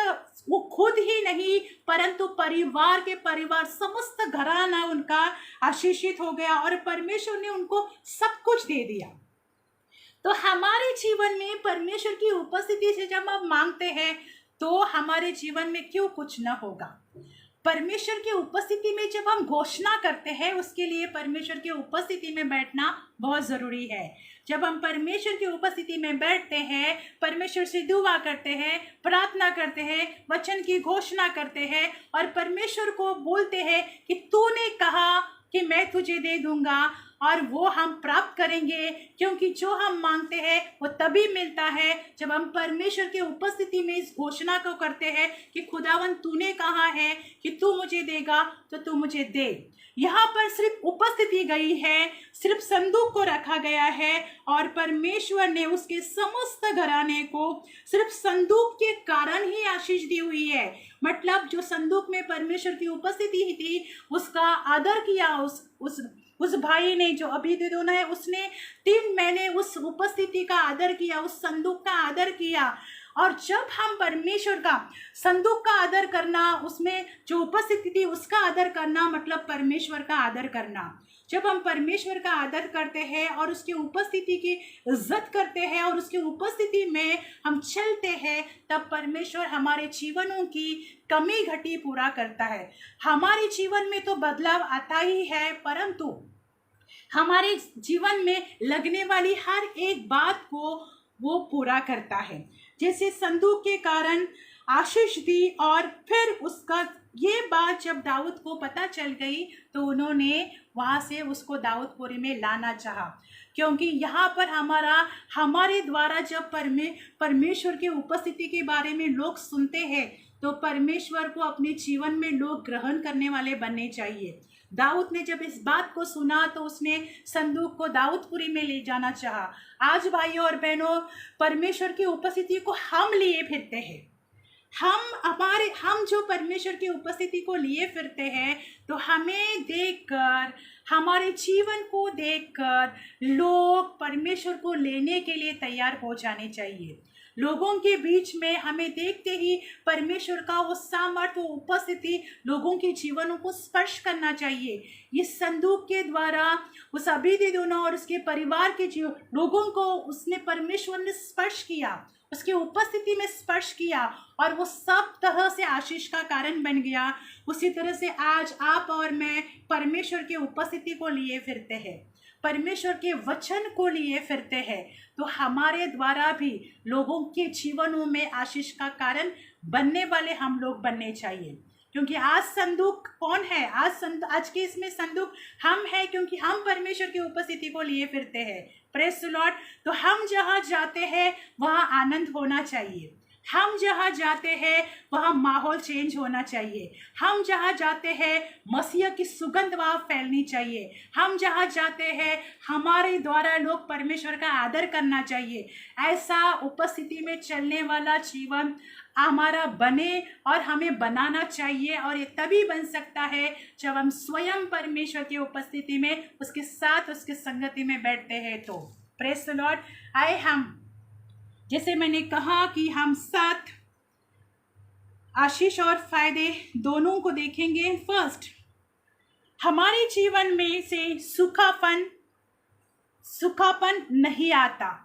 वो खुद ही नहीं परंतु परिवार समस्त घराना उनका आशीषित हो गया और परमेश्वर ने उनको सब कुछ दे दिया। तो हमारे जीवन में परमेश्वर की उपस्थिति से जब हम मांगते हैं तो हमारे जीवन में क्यों कुछ न होगा। परमेश्वर की उपस्थिति में जब हम घोषणा करते हैं, उसके लिए परमेश्वर की उपस्थिति में बैठना बहुत ज़रूरी है। जब हम परमेश्वर की उपस्थिति में बैठते हैं, परमेश्वर से दुआ करते हैं, प्रार्थना करते हैं, वचन की घोषणा करते हैं और परमेश्वर को बोलते हैं कि तूने कहा कि मैं तुझे दे दूंगा, और वो हम प्राप्त करेंगे, क्योंकि जो हम मांगते हैं वो तभी मिलता है जब हम परमेश्वर की उपस्थिति में इस घोषणा को करते हैं कि खुदावन तूने कहा है कि तू मुझे देगा तो तू मुझे दे। यहाँ पर सिर्फ उपस्थिति गई है, सिर्फ संदूक को रखा गया है और परमेश्वर ने उसके समस्त घराने को सिर्फ संदूक के कारण ही आशीष दी हुई है। मतलब जो संदूक में परमेश्वर की उपस्थिति थी उसका आदर किया, उस भाई ने जो अबीदोदोन है उसने 3 महीने उस उपस्थिति का आदर किया, उस संदूक का आदर किया। और जब हम परमेश्वर का संदूक का आदर करना, उसमें जो उपस्थिति थी उसका आदर करना, मतलब परमेश्वर का आदर करना। जब हम परमेश्वर का आदर करते हैं और उसकी उपस्थिति की इज्जत करते हैं और उसकी उपस्थिति में हम चलते हैं, तब परमेश्वर हमारे जीवनों की कमी घटी पूरा करता है। हमारे जीवन में तो बदलाव आता ही है, परंतु हमारे जीवन में लगने वाली हर एक बात को वो पूरा करता है। जैसे संदूक के कारण आशीष दी और फिर उसका ये बात जब दाऊद को पता चल गई तो उन्होंने वहाँ से उसको दाऊदपुरी में लाना चाहा, क्योंकि यहाँ पर हमारे द्वारा जब परमेश्वर की उपस्थिति के बारे में लोग सुनते हैं तो परमेश्वर को अपने जीवन में लोग ग्रहण करने वाले बनने चाहिए। दाऊद ने जब इस बात को सुना तो उसने संदूक को दाऊदपुरी में ले जाना चाहा। आज भाइयों और बहनों, परमेश्वर की उपस्थिति को हम लिए फिरते हैं। हम जो परमेश्वर की उपस्थिति को लिए फिरते हैं तो हमें देखकर हमारे जीवन को देखकर लोग परमेश्वर को लेने के लिए तैयार हो जाने चाहिए। लोगों के बीच में हमें देखते ही परमेश्वर का वो सामर्थ्य, वो उपस्थिति लोगों के जीवनों को स्पर्श करना चाहिए। इस संदूक के द्वारा उस अबीदी-एदोम और उसके परिवार के लोगों को उसने परमेश्वर ने स्पर्श किया, उसकी उपस्थिति में स्पर्श किया और वो सब तरह से आशीष का कारण बन गया। उसी तरह से आज आप और मैं परमेश्वर की उपस्थिति को लिए फिरते हैं, परमेश्वर के वचन को लिए फिरते हैं, तो हमारे द्वारा भी लोगों के जीवनों में आशीष का कारण बनने वाले हम लोग बनने चाहिए। क्योंकि आज संदूक कौन है? आज के इसमें संदूक हम हैं, क्योंकि हम परमेश्वर की उपस्थिति को लिए फिरते हैं। Praise the Lord. तो हम जहाँ जाते हैं वहाँ आनंद होना चाहिए, हम जहाँ जाते हैं वहाँ माहौल चेंज होना चाहिए, हम जहाँ जाते हैं मसीह की सुगंध वहाँ फैलनी चाहिए, हम जहाँ जाते हैं हमारे द्वारा लोग परमेश्वर का आदर करना चाहिए। ऐसा उपस्थिति में चलने वाला जीवन हमारा बने और हमें बनाना चाहिए। और ये तभी बन सकता है जब हम स्वयं परमेश्वर की उपस्थिति में उसके साथ उसकी संगति में बैठते हैं। तो प्रेज द लॉर्ड। आए हम, जैसे मैंने कहा कि हम 7 आशीष और फायदे दोनों को देखेंगे। फर्स्ट, हमारे जीवन में से सूखापन नहीं आता।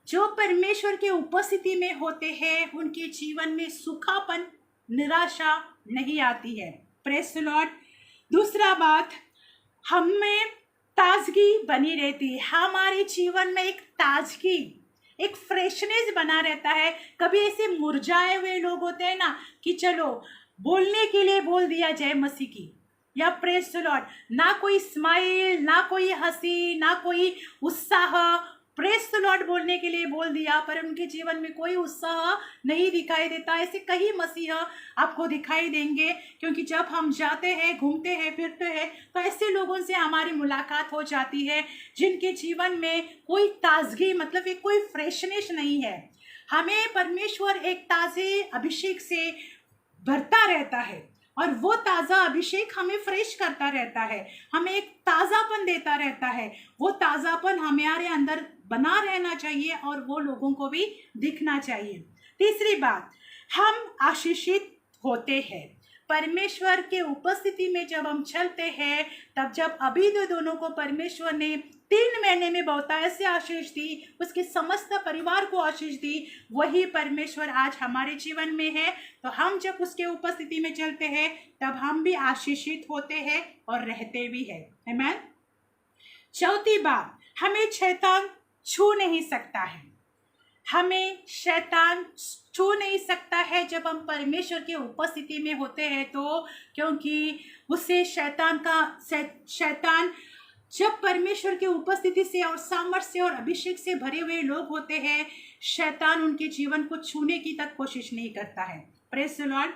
जो परमेश्वर के उपस्थिति में होते हैं उनके जीवन में सूखापन, निराशा नहीं आती है। Praise the Lord. दूसरा बात, हमें ताजगी बनी रहती है, हमारे जीवन में एक ताजगी, एक फ्रेशनेस बना रहता है। कभी ऐसे मुरझाए हुए लोग होते हैं ना कि चलो बोलने के लिए बोल दिया जाए मसीह की, या प्रेज द लॉर्ड, ना कोई स्माइल, ना कोई हंसी, ना कोई उत्साह, प्रेज द लॉर्ड बोलने के लिए बोल दिया पर उनके जीवन में कोई उत्साह नहीं दिखाई देता। ऐसे कई मसीह आपको दिखाई देंगे, क्योंकि जब हम जाते हैं, घूमते हैं, फिरते हैं तो ऐसे लोगों से हमारी मुलाकात हो जाती है जिनके जीवन में कोई ताजगी, मतलब एक कोई फ्रेशनेस नहीं है। हमें परमेश्वर एक ताज़े अभिषेक से भरता रहता है और वो ताज़ा अभिषेक हमें फ्रेश करता रहता है, हमें एक ताज़ापन देता रहता है। वो ताज़ापन हमारे अंदर बना रहना चाहिए और वो लोगों को भी दिखना चाहिए। तीसरी बात, हम आशीषित होते हैं। परमेश्वर के उपस्थिति में जब हम चलते हैं, तब जब अबीद-एदोम को परमेश्वर ने 3 महीने में बहुतायत से आशीष दी, उसके समस्त परिवार को आशीष दी, वही परमेश्वर आज हमारे जीवन में है। तो हम जब उसके उपस्थिति में चलते हैं तब हम भी आशीषित होते हैं और रहते भी हैं। आमीन। चौथी बात, हमें शैतान छू नहीं सकता है, हमें शैतान छू नहीं सकता है जब हम परमेश्वर की उपस्थिति में होते हैं। तो क्योंकि उससे शैतान जब परमेश्वर की उपस्थिति से और सामर्थ्य से और अभिषेक से भरे हुए लोग होते हैं, शैतान उनके जीवन को छूने की तक कोशिश नहीं करता है। Praise the Lord.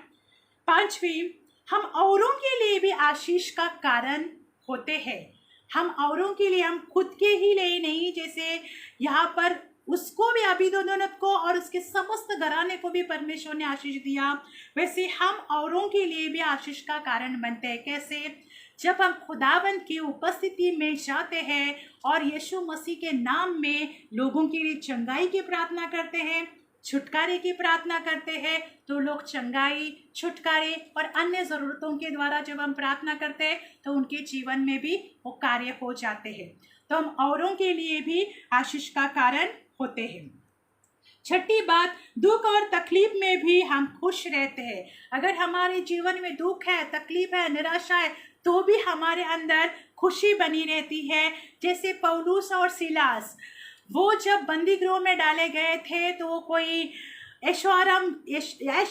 5वीं, हम औरों के लिए भी आशीष का कारण होते हैं। हम औरों के लिए, हम खुद के ही लिए नहीं, जैसे यहाँ पर उसको भी अबीद-एदोम को और उसके समस्त घराने को भी परमेश्वर ने आशीष दिया, वैसे हम औरों के लिए भी आशीष का कारण बनते हैं। कैसे? जब हम खुदावंद की उपस्थिति में जाते हैं और यीशु मसीह के नाम में लोगों के लिए चंगाई की प्रार्थना करते हैं, छुटकारे की प्रार्थना करते हैं, तो लोग चंगाई, छुटकारे और अन्य ज़रूरतों के द्वारा जब हम प्रार्थना करते हैं तो उनके जीवन में भी वो कार्य हो जाते हैं। तो हम औरों के लिए भी आशीष का कारण होते हैं। छठी बात, दुख और तकलीफ में भी हम खुश रहते हैं। अगर हमारे जीवन में दुख है, तकलीफ है, निराशा है, तो भी हमारे अंदर खुशी बनी रहती है। जैसे पौलुस और सीलास, वो जब बंदी गृह में डाले गए थे तो वो कोई ऐश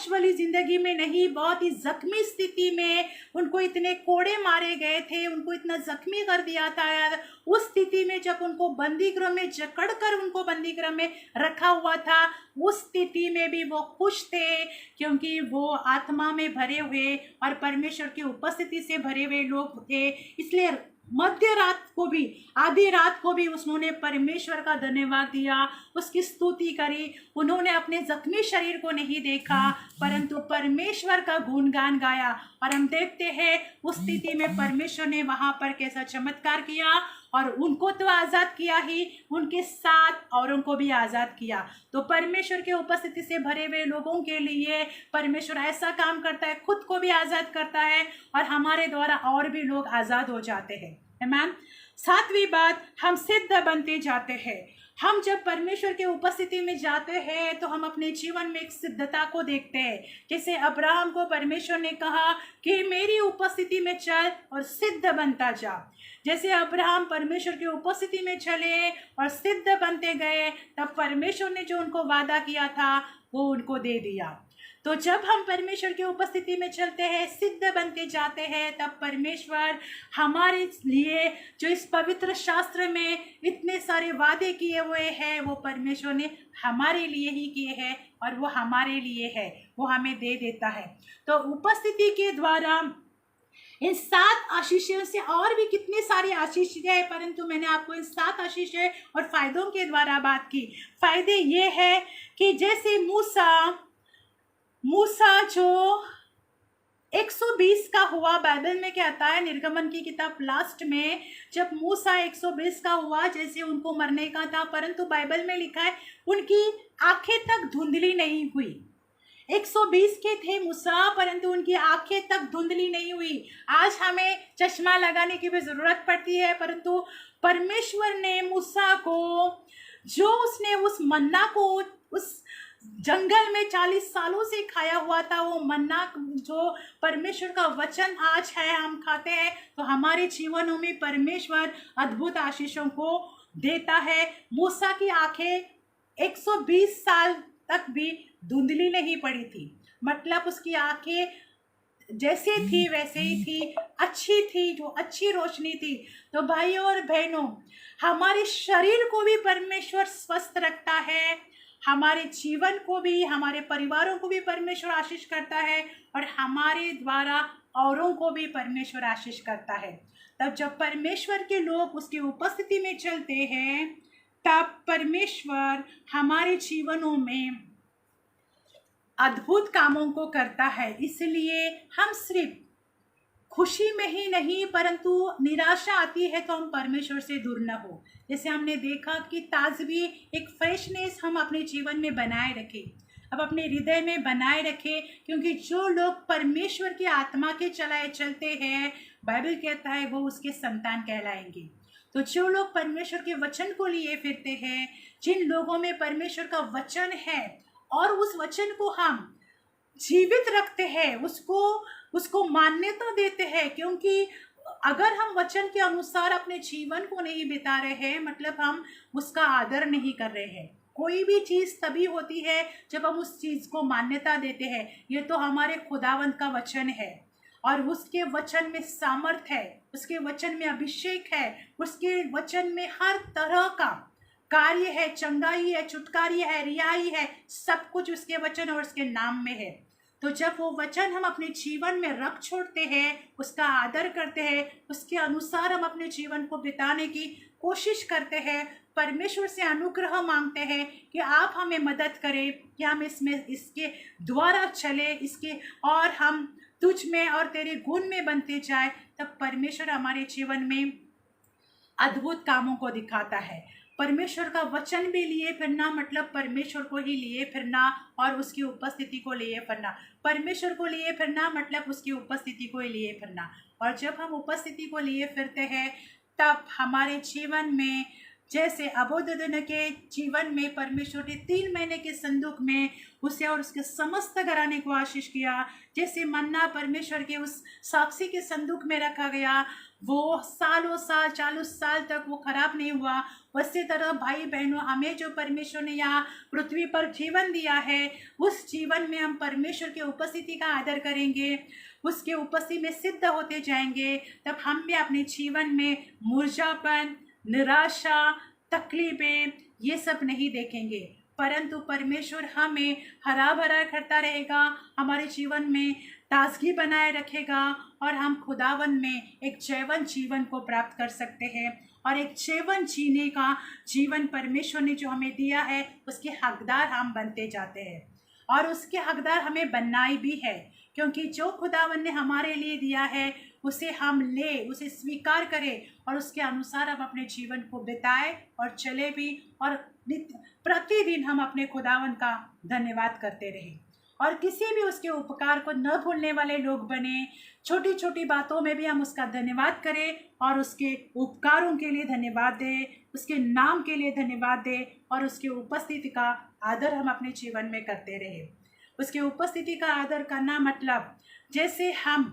वाली जिंदगी में नहीं, बहुत ही जख्मी स्थिति में उनको इतने कोड़े मारे गए थे, उनको इतना जख्मी कर दिया था। उस स्थिति में जब उनको बंदी गृह में जकड़ कर उनको बंदी गृह में रखा हुआ था, उस स्थिति में भी वो खुश थे, क्योंकि वो आत्मा में भरे हुए और परमेश्वर की उपस्थिति से भरे हुए लोग थे। इसलिए मध्य रात को भी, आधी रात को भी उन्होंने परमेश्वर का धन्यवाद दिया, उसकी स्तुति करी। उन्होंने अपने जख्मी शरीर को नहीं देखा परंतु परमेश्वर का गुणगान गाया। और हम देखते हैं उस स्थिति में परमेश्वर ने वहां पर कैसा चमत्कार किया, और उनको तो आज़ाद किया ही, उनके साथ औरों को भी आज़ाद किया। तो परमेश्वर के उपस्थिति से भरे हुए लोगों के लिए परमेश्वर ऐसा काम करता है, खुद को भी आज़ाद करता है और हमारे द्वारा और भी लोग आज़ाद हो जाते हैं। आमीन। सातवीं बात, हम सिद्ध बनते जाते हैं। हम जब परमेश्वर के उपस्थिति में जाते हैं तो हम अपने जीवन में एक सिद्धता को देखते हैं। जैसे अब्राहम को परमेश्वर ने कहा कि मेरी उपस्थिति में चल और सिद्ध बनता जा। जैसे अब्राहम परमेश्वर की उपस्थिति में चले और सिद्ध बनते गए, तब परमेश्वर ने जो उनको वादा किया था वो उनको दे दिया। तो जब हम परमेश्वर की उपस्थिति में चलते हैं, सिद्ध बनते जाते हैं, तब परमेश्वर हमारे लिए जो इस पवित्र शास्त्र में इतने सारे वादे किए हुए हैं वो परमेश्वर ने हमारे लिए ही किए हैं और वो हमारे लिए है, वो हमें दे देता है। तो उपस्थिति के द्वारा इन 7 आशीषों से और भी कितनी सारी आशीषें हैं, परंतु मैंने आपको इन 7 आशीषें और फायदों के द्वारा बात की। फायदे ये है कि जैसे मूसा जो 120 का हुआ, बाइबल में कहता है निर्गमन की किताब लास्ट में, जब मूसा 120 का हुआ, जैसे उनको मरने का था, परंतु बाइबल में लिखा है उनकी आंखें तक धुंधली नहीं हुई। 120 के थे मूसा परंतु उनकी आंखें तक धुंधली नहीं हुई। आज हमें चश्मा लगाने की भी जरूरत पड़ती है, परंतु परमेश्वर ने मूसा को, जो उसने उस मन्ना को उस जंगल में 40 सालों से खाया हुआ था, वो मन्ना जो परमेश्वर का वचन आज है हम खाते हैं, तो हमारे जीवनों में परमेश्वर अद्भुत आशीषों को देता है। मूसा की आंखें 120 साल तक भी धुंधली नहीं पड़ी थी, मतलब उसकी आंखें जैसे थी वैसे ही थी, अच्छी थी, जो अच्छी रोशनी थी। तो भाइयों और बहनों, हमारे शरीर को भी परमेश्वर स्वस्थ रखता है, हमारे जीवन को भी, हमारे परिवारों को भी परमेश्वर आशीष करता है और हमारे द्वारा औरों को भी परमेश्वर आशीष करता है। तब जब परमेश्वर के लोग उसकी उपस्थिति में चलते हैं, तब परमेश्वर हमारे जीवनों में अद्भुत कामों को करता है। इसलिए हम सिर्फ खुशी में ही नहीं, परंतु निराशा आती है तो हम परमेश्वर से दूर न हो। जैसे हमने देखा कि ताजगी, एक फ्रेशनेस हम अपने जीवन में बनाए रखें, अब अपने हृदय में बनाए रखें, क्योंकि जो लोग परमेश्वर की आत्मा के चलाए चलते हैं, बाइबल कहता है वो उसके संतान कहलाएंगे। तो जो लोग परमेश्वर के वचन को लिए फिरते हैं, जिन लोगों में परमेश्वर का वचन है और उस वचन को हम जीवित रखते हैं, उसको मान्यता देते हैं, क्योंकि अगर हम वचन के अनुसार अपने जीवन को नहीं बिता रहे हैं, मतलब हम उसका आदर नहीं कर रहे हैं। कोई भी चीज़ तभी होती है जब हम उस चीज़ को मान्यता देते हैं। ये तो हमारे खुदावंत का वचन है और उसके वचन में सामर्थ है, उसके वचन में अभिषेक है, उसके वचन में हर तरह का कार्य है, चंगाई है, छुटकारी है, रिहाई है, सब कुछ उसके वचन और उसके नाम में है। तो जब वो वचन हम अपने जीवन में रख छोड़ते हैं, उसका आदर करते हैं, उसके अनुसार हम अपने जीवन को बिताने की कोशिश करते हैं, परमेश्वर से अनुग्रह मांगते हैं कि आप हमें मदद करें कि हम इसके द्वारा चले, इसके और हम तुझ में और तेरे गुण में बनते जाए, तब परमेश्वर हमारे जीवन में अद्भुत कामों को दिखाता है। परमेश्वर का वचन भी लिए फिरना मतलब परमेश्वर को ही लिए फिरना और उसकी उपस्थिति को लिए फिरना। परमेश्वर को लिए फिरना मतलब उसकी उपस्थिति को ही लिए फिरना। और जब हम उपस्थिति को लिए फिरते हैं, तब हमारे जीवन में, जैसे अबोधन के जीवन में परमेश्वर ने 3 महीने के संदूक में उसे और उसके समस्त घराने को आशीष किया, जैसे मन्ना परमेश्वर के उस साक्षी के संदूक में रखा गया, वो सालों साल 40 साल तक वो खराब नहीं हुआ। उसी तरह भाई बहनों, हमें जो परमेश्वर ने यहाँ पृथ्वी पर जीवन दिया है, उस जीवन में हम परमेश्वर की उपस्थिति का आदर करेंगे, उसके उपस्थिति में सिद्ध होते जाएंगे, तब हम भी अपने जीवन में मुरझापन, निराशा, तकलीफें ये सब नहीं देखेंगे, परंतु परमेश्वर हमें हरा भरा करता रहेगा, हमारे जीवन में ताजगी बनाए रखेगा और हम खुदावन में एक जैवन जीवन को प्राप्त कर सकते हैं। और एक जैवन जीने का जीवन परमेश्वर ने जो हमें दिया है उसके हकदार हम बनते जाते हैं, और उसके हकदार हमें बनना ही भी है, क्योंकि जो खुदावन ने हमारे लिए दिया है उसे हम ले, उसे स्वीकार करें और उसके अनुसार हम अपने जीवन को बिताए और चले भी, और प्रतिदिन हम अपने खुदावन का धन्यवाद करते रहें और किसी भी उसके उपकार को न भूलने वाले लोग बने। छोटी छोटी बातों में भी हम उसका धन्यवाद करें और उसके उपकारों के लिए धन्यवाद दें, उसके नाम के लिए धन्यवाद दें और उसके उपस्थिति का आदर हम अपने जीवन में करते रहें। उसके उपस्थिति का आदर करना मतलब जैसे हम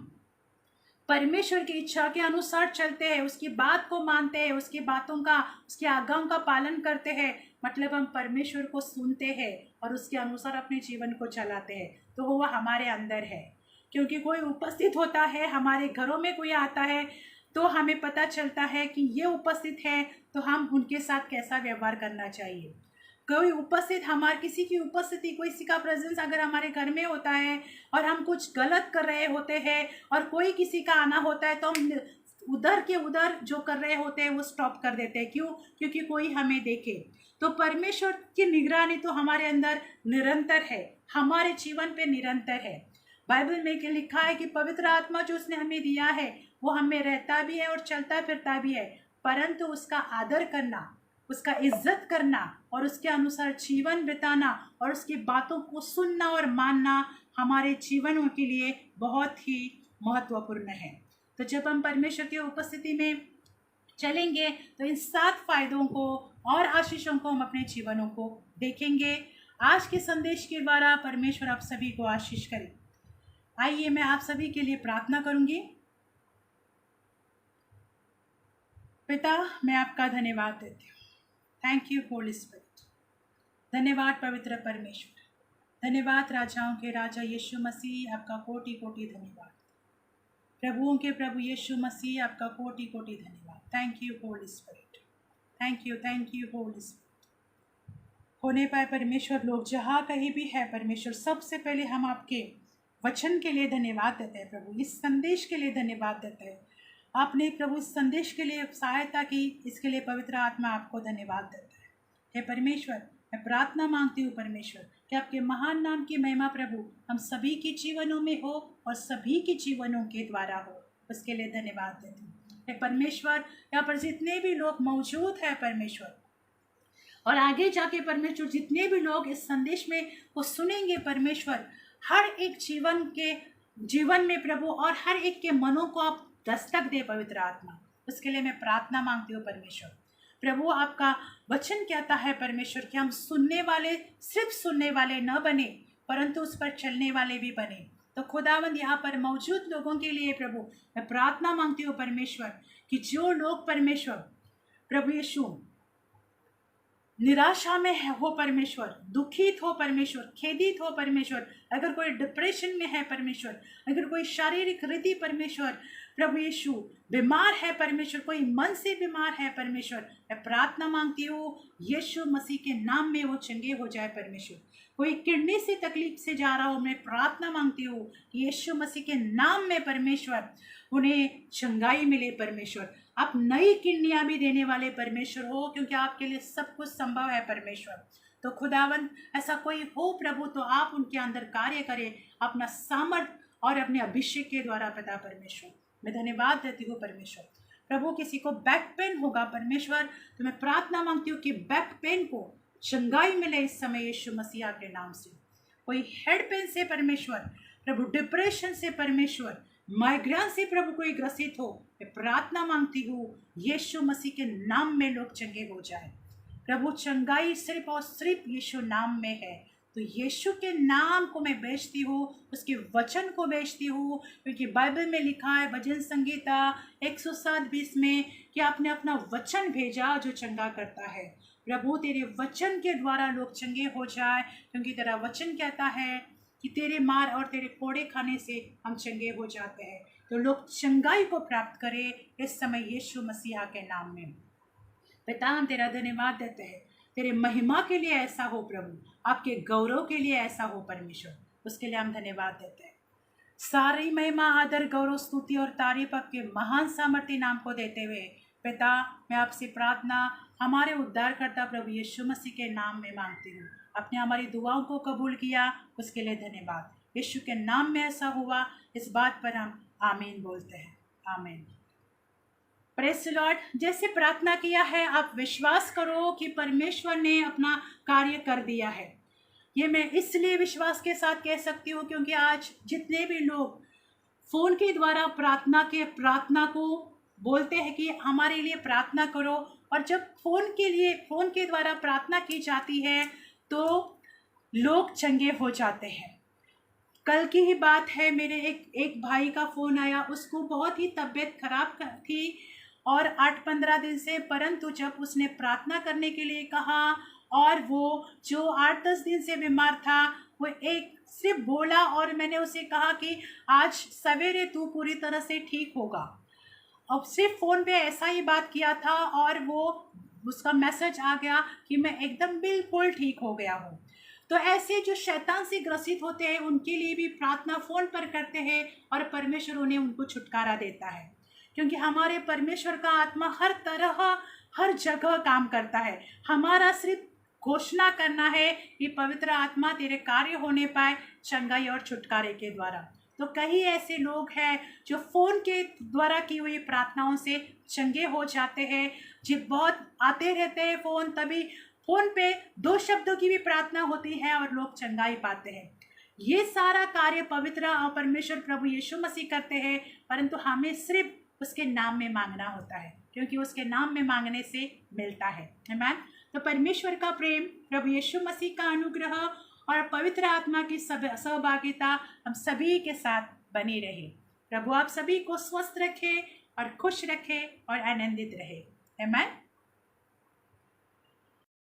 परमेश्वर की इच्छा के अनुसार चलते हैं, उसकी बात को मानते हैं, उसकी बातों का, उसकी आज्ञाओं का पालन करते हैं, मतलब हम परमेश्वर को सुनते हैं और उसके अनुसार अपने जीवन को चलाते हैं, तो वह हमारे अंदर है। क्योंकि कोई उपस्थित होता है, हमारे घरों में कोई आता है तो हमें पता चलता है कि ये उपस्थित है, तो हम उनके साथ कैसा व्यवहार करना चाहिए। कोई उपस्थित, हमारे किसी की उपस्थिति, किसी का प्रेजेंस अगर हमारे घर में होता है और हम कुछ गलत कर रहे होते हैं और कोई किसी का आना होता है तो हम उधर के उधर जो कर रहे होते हैं वो स्टॉप कर देते हैं। क्यों? क्योंकि कोई हमें देखे। तो परमेश्वर की निगरानी तो हमारे अंदर निरंतर है, हमारे जीवन पे निरंतर है। बाइबल में लिखा है कि पवित्र आत्मा जो उसने हमें दिया है वो हमें रहता भी है और चलता फिरता भी है, परंतु उसका आदर करना, उसका इज्जत करना और उसके अनुसार जीवन बिताना और उसकी बातों को सुनना और मानना हमारे जीवनों के लिए बहुत ही महत्वपूर्ण है। तो जब हम परमेश्वर की उपस्थिति में चलेंगे तो इन 7 फायदों को और आशीषों को हम अपने जीवनों को देखेंगे। आज के संदेश के द्वारा परमेश्वर आप सभी को आशीष करे। आइए मैं आप सभी के लिए प्रार्थना करूंगी। पिता, मैं आपका धन्यवाद देती हूँ। Thank you Holi spirit. धन्यवाद पवित्र परमेश्वर, धन्यवाद राजाओं के राजा यीशु मसीह, आपका कोटि कोटि धन्यवाद। प्रभुओं के प्रभु यीशु मसीह, आपका कोटि कोटि धन्यवाद। Thank you Holi spirit, thank you Holi spirit. होने पाए परमेश्वर, लोग जहाँ कहीं भी है परमेश्वर, सबसे पहले हम आपके वचन के लिए धन्यवाद देते हैं प्रभु, इस संदेश के लिए धन्यवाद देते हैं। आपने प्रभु इस संदेश के लिए सहायता की, इसके लिए पवित्र आत्मा आपको धन्यवाद देता है। हे परमेश्वर, मैं प्रार्थना मांगती हूँ परमेश्वर कि आपके महान नाम की महिमा प्रभु हम सभी के जीवनों में हो और सभी के जीवनों के द्वारा हो, उसके लिए धन्यवाद देती हूँ। हे परमेश्वर, यहाँ पर जितने भी लोग मौजूद हैं परमेश्वर, और आगे जाके परमेश्वर जितने भी लोग इस संदेश में वो सुनेंगे परमेश्वर, हर एक जीवन में प्रभु और हर एक के मनों को आप दस्तक दे पवित्र आत्मा, उसके लिए मैं प्रार्थना मांगती हूँ परमेश्वर। प्रभु, आपका वचन कहता है परमेश्वर कि हम सुनने वाले, सिर्फ सुनने वाले न बने परंतु उस पर चलने वाले भी बने। तो खुदावंद, यहाँ पर मौजूद लोगों के लिए प्रभु मैं प्रार्थना मांगती हूँ परमेश्वर कि जो लोग परमेश्वर प्रभु यीशु निराशा में हो परमेश्वर, दुखित हो परमेश्वर, खेदित हो परमेश्वर, अगर कोई डिप्रेशन में है परमेश्वर, अगर कोई शारीरिक रीति परमेश्वर प्रभु यीशु बीमार है परमेश्वर, कोई मन से बीमार है परमेश्वर, मैं प्रार्थना मांगती हूँ यीशु मसीह के नाम में वो चंगे हो जाए परमेश्वर। कोई किडनी से तकलीफ से जा रहा हो, मैं प्रार्थना मांगती हूँ कि यीशु मसीह के नाम में परमेश्वर उन्हें चंगाई मिले परमेश्वर। आप नई किडनियाँ भी देने वाले परमेश्वर हो, क्योंकि आपके लिए सब कुछ संभव है परमेश्वर। तो खुदावंद, ऐसा कोई हो प्रभु तो आप उनके अंदर कार्य करें अपना सामर्थ और अपने अभिषेक के द्वारा पिता परमेश्वर। मैं धन्यवाद देती हूँ परमेश्वर। प्रभु, किसी को बैक पेन होगा परमेश्वर, तो मैं प्रार्थना मांगती हूँ कि बैक पेन को चंगाई मिले इस समय यीशु मसीह के नाम से। कोई हेड पेन से परमेश्वर प्रभु, डिप्रेशन से परमेश्वर, माइग्रेन से प्रभु कोई ग्रसित हो, मैं प्रार्थना मांगती हूँ यीशु मसीह के नाम में लोग चंगे हो जाए प्रभु। चंगाई सिर्फ और सिर्फ यीशु नाम में है, तो यीशु के नाम को मैं बेचती हूँ, उसके वचन को बेचती हूँ, क्योंकि बाइबल में लिखा है भजन संगीता 107:20 में कि आपने अपना वचन भेजा जो चंगा करता है। प्रभु, तेरे वचन के द्वारा लोग चंगे हो जाए, क्योंकि तेरा वचन कहता है कि तेरे मार और तेरे कोड़े खाने से हम चंगे हो जाते हैं। तो लोग चंगाई को प्राप्त करें इस समय यीशु मसीहा के नाम में। पिता, हम तेरा धन्यवाद देते हैं, तेरे महिमा के लिए ऐसा हो प्रभु, आपके गौरव के लिए ऐसा हो परमेश्वर, उसके लिए हम धन्यवाद देते हैं। सारी महिमा, आदर, गौरव, स्तुति और तारीफ आपके महान सामर्थ्य नाम को देते हुए पिता, मैं आपसे प्रार्थना हमारे उद्धारकर्ता प्रभु यीशु मसीह के नाम में मांगती हूँ। आपने हमारी दुआओं को कबूल किया, उसके लिए धन्यवाद। यीशु के नाम में ऐसा हुआ, इस बात पर हम आमीन बोलते हैं। आमीन। Praise the Lord. जैसे प्रार्थना किया है, आप विश्वास करो कि परमेश्वर ने अपना कार्य कर दिया है। ये मैं इसलिए विश्वास के साथ कह सकती हूँ क्योंकि आज जितने भी लोग फ़ोन के द्वारा प्रार्थना को बोलते हैं कि हमारे लिए प्रार्थना करो, और जब फ़ोन के द्वारा प्रार्थना की जाती है तो लोग चंगे हो जाते हैं। कल की ही बात है, मेरे एक भाई का फ़ोन आया, उसको बहुत ही तबीयत खराब थी और 8-15 दिन से, परंतु जब उसने प्रार्थना करने के लिए कहा और वो जो 8-10 दिन से बीमार था, वो एक सिर्फ बोला और मैंने उसे कहा कि आज सवेरे तू पूरी तरह से ठीक होगा। अब सिर्फ फ़ोन पे ऐसा ही बात किया था और उसका मैसेज आ गया कि मैं एकदम बिल्कुल ठीक हो गया हूँ। तो ऐसे जो शैतान से ग्रसित होते हैं उनके लिए भी प्रार्थना फ़ोन पर करते हैं और परमेश्वर उन्हें उनको छुटकारा देता है, क्योंकि हमारे परमेश्वर का आत्मा हर तरह हर जगह काम करता है। हमारा सिर्फ घोषणा करना है कि पवित्र आत्मा तेरे कार्य होने पाए चंगाई और छुटकारे के द्वारा। तो कई ऐसे लोग हैं जो फ़ोन के द्वारा की हुई प्रार्थनाओं से चंगे हो जाते हैं। जो बहुत आते रहते हैं फ़ोन, तभी फ़ोन पे 2 शब्दों की भी प्रार्थना होती है और लोग चंगाई पाते हैं। ये सारा कार्य पवित्र और परमेश्वर प्रभु यीशु मसीह करते हैं, परंतु हमें सिर्फ उसके नाम में मांगना होता है, क्योंकि उसके नाम में मांगने से मिलता है। आमीन। तो परमेश्वर का प्रेम, प्रभु यीशु मसीह का अनुग्रह और पवित्र आत्मा की सहभागिता हम सभी के साथ बनी रहे। प्रभु आप सभी को स्वस्थ रखे और खुश रखे और आनंदित रहे। आमीन।